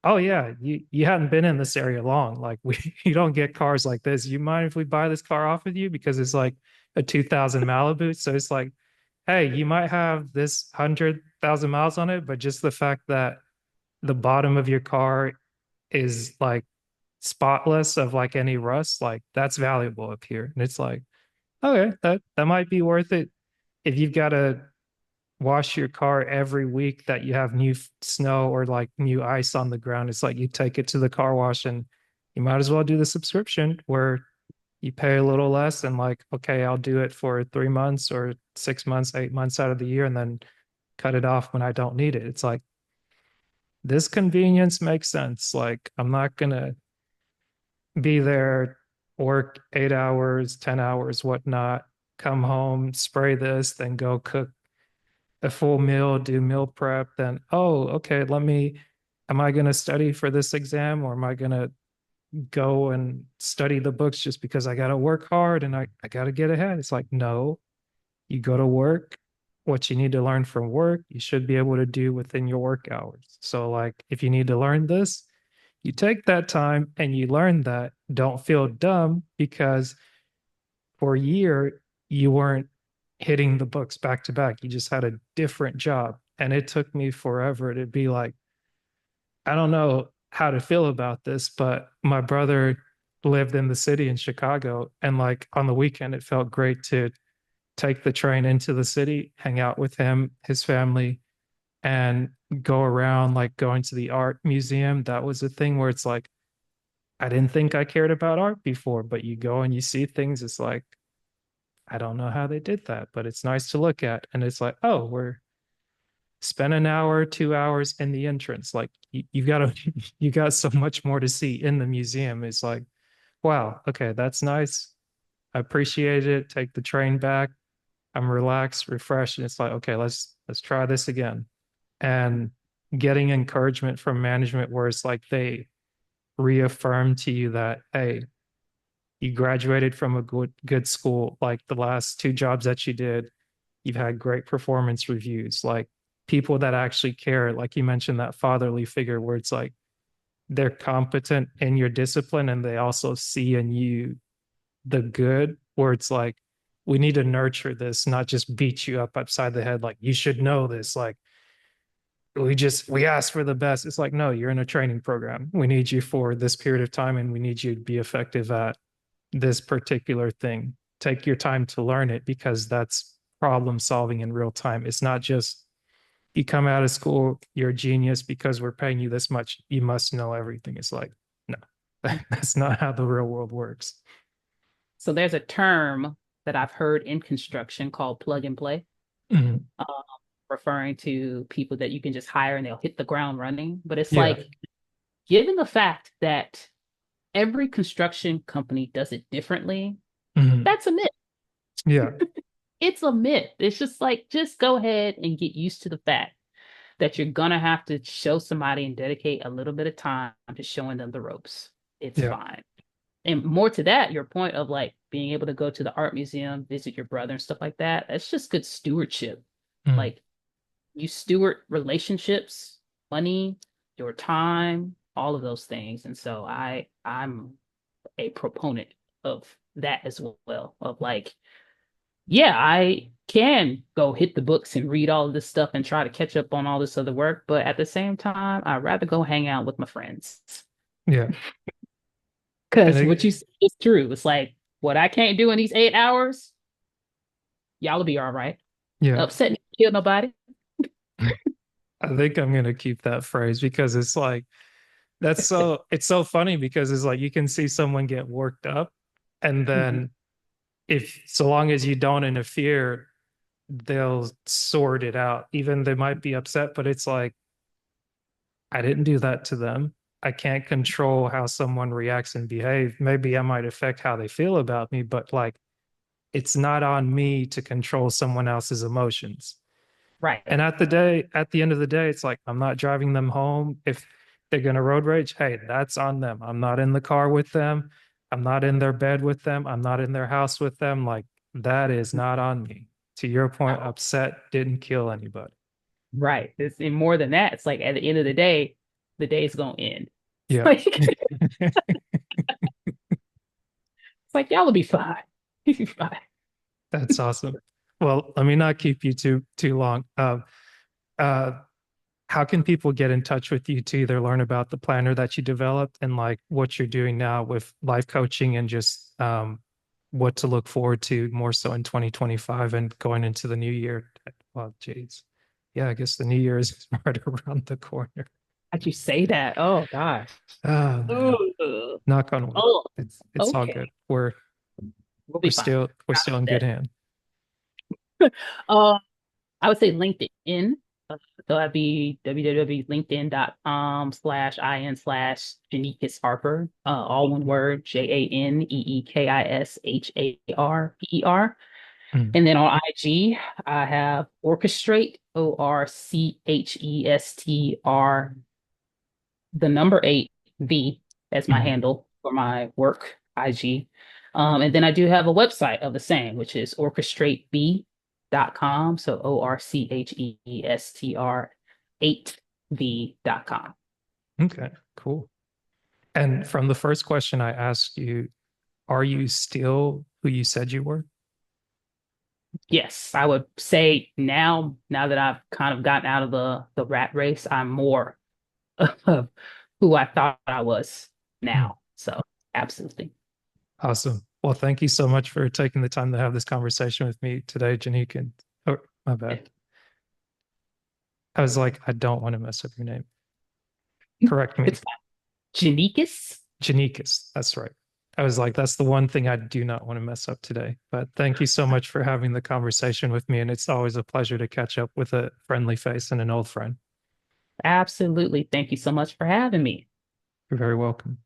[SPEAKER 1] "Oh yeah, you hadn't been in this area long. Like we you don't get cars like this. You mind if we buy this car off of you because it's like a 2000 Malibu?" So it's like, "Hey, you might have this 100,000 miles on it, but just the fact that the bottom of your car is like spotless of like any rust, like that's valuable up here." And it's like, okay, that might be worth it if you've got to wash your car every week that you have new snow or like new ice on the ground. It's like you take it to the car wash and you might as well do the subscription where you pay a little less and like, okay, I'll do it for 3 months or 6 months, 8 months out of the year and then cut it off when I don't need it. It's like this convenience makes sense. Like I'm not gonna be there, work 8 hours, 10 hours, whatnot, come home, spray this, then go cook a full meal, do meal prep, then, oh, okay, am I going to study for this exam or am I going to go and study the books just because I got to work hard and I got to get ahead? It's like, no, you go to work. What you need to learn from work, you should be able to do within your work hours. So, like, if you need to learn this, you take that time and you learn that. Don't feel dumb because for a year you weren't hitting the books back to back. You just had a different job. And it took me forever to be like, I don't know how to feel about this, but my brother lived in the city in Chicago. And like on the weekend, it felt great to take the train into the city, hang out with him, his family, and go around like going to the art museum. That was a thing where it's like, I didn't think I cared about art before, but you go and you see things. It's like, I don't know how they did that, but it's nice to look at. And it's like, oh, we're spend an hour, 2 hours in the entrance. Like you got to, you got so much more to see in the museum. It's like, wow, okay, that's nice. I appreciate it. Take the train back. I'm relaxed, refreshed, and it's like, okay, let's try this again. And getting encouragement from management where it's like they reaffirm to you that, hey, you graduated from a good school. Like the last two jobs that you did, you've had great performance reviews. Like people that actually care, like you mentioned, that fatherly figure where it's like they're competent in your discipline and they also see in you the good, where it's like, we need to nurture this, not just beat you up upside the head, like you should know this. Like we ask for the best. It's like, no, you're in a training program. We need you for this period of time and we need you to be effective at this particular thing. Take your time to learn it because that's problem solving in real time. It's not just you come out of school, you're a genius because we're paying you this much. You must know everything. It's like, no, that's not how the real world works.
[SPEAKER 2] So there's a term that I've heard in construction called plug and play,
[SPEAKER 1] Mhm.
[SPEAKER 2] uh, referring to people that you can just hire and they'll hit the ground running. But it's
[SPEAKER 1] Yeah.
[SPEAKER 2] like, given the fact that every construction company does it differently,
[SPEAKER 1] Mhm.
[SPEAKER 2] that's a myth.
[SPEAKER 1] Yeah.
[SPEAKER 2] It's a myth. It's just like, just go ahead and get used to the fact that you're gonna have to show somebody and dedicate a little bit of time to showing them the ropes. It's
[SPEAKER 1] Yeah.
[SPEAKER 2] fine. And more to that, your point of like being able to go to the art museum, visit your brother and stuff like that, that's just good stewardship.
[SPEAKER 1] Mhm.
[SPEAKER 2] Like you steward relationships, money, your time, all of those things. And so I'm a proponent of that as well, of like yeah, I can go hit the books and read all of this stuff and try to catch up on all this other work, but at the same time, I'd rather go hang out with my friends.
[SPEAKER 1] Yeah. And
[SPEAKER 2] Because what you said is true. It's like what I can't do in these 8 hours, y'all will be all right.
[SPEAKER 1] yeah,
[SPEAKER 2] Upset, kill nobody.
[SPEAKER 1] I think I'm gonna keep that phrase because it's like it's so funny because it's like you can see someone get worked up and
[SPEAKER 2] Mhm.
[SPEAKER 1] then if so long as you don't interfere, they'll sort it out. Even they might be upset, but it's like I didn't do that to them. I can't control how someone reacts and behave. Maybe I might affect how they feel about me, but like it's not on me to control someone else's emotions.
[SPEAKER 2] Right,
[SPEAKER 1] And at the end of the day, it's like I'm not driving them home. If they're gonna road rage, hey, that's on them. I'm not in the car with them. I'm not in their bed with them. I'm not in their house with them. Like that is not on me. To your point, upset didn't kill anybody.
[SPEAKER 2] right. It's and more than that. It's like at the end of the day's gonna end. It's
[SPEAKER 1] Yeah.
[SPEAKER 2] like it's like y'all will be fine. You'll be fine.
[SPEAKER 1] That's awesome. Well, let me not keep you too long. Uh, how can people get in touch with you to either learn about the planner that you developed and like what you're doing now with life coaching and just what to look forward to more so in 2025 and going into the new year? Well, geez. Yeah, I guess the new year is right around the corner.
[SPEAKER 2] How'd you say that? Oh gosh.
[SPEAKER 1] Oh man.
[SPEAKER 2] Ugh.
[SPEAKER 1] Knock on wood.
[SPEAKER 2] Oh,
[SPEAKER 1] It's all good.
[SPEAKER 2] okay. We'll
[SPEAKER 1] We're
[SPEAKER 2] be fine.
[SPEAKER 1] still in good
[SPEAKER 2] That.
[SPEAKER 1] hand.
[SPEAKER 2] Uh, I would say LinkedIn. So that'd be www.linkedin.com/in/Janeekis Harper. All one word, JaneekisHarper.
[SPEAKER 1] Mm,
[SPEAKER 2] And then on IG, I have Orchestrate, ORCHESTR, the number eight, V as my
[SPEAKER 1] mm.
[SPEAKER 2] handle for my work IG. And then I do have a website of the same, which is orchestrateb.com. So ORCHESTR 8V.com.
[SPEAKER 1] Okay, cool. And from the first question I asked you, are you still who you said you were?
[SPEAKER 2] Yes, I would say now that I've kind of gotten out of the rat race, I'm more of who I thought I was
[SPEAKER 1] Hmm.
[SPEAKER 2] now. So absolutely.
[SPEAKER 1] Awesome. Well, thank you so much for taking the time to have this conversation with me today, Janique. And oh, my bad. I was like, I don't want to mess up your name. Correct me.
[SPEAKER 2] It's Janeekis.
[SPEAKER 1] Janeekis. That's right. I was like, that's the one thing I do not want to mess up today. But thank you so much for having the conversation with me. And it's always a pleasure to catch up with a friendly face and an old friend.
[SPEAKER 2] Absolutely. Thank you so much for having me.
[SPEAKER 1] You're very welcome.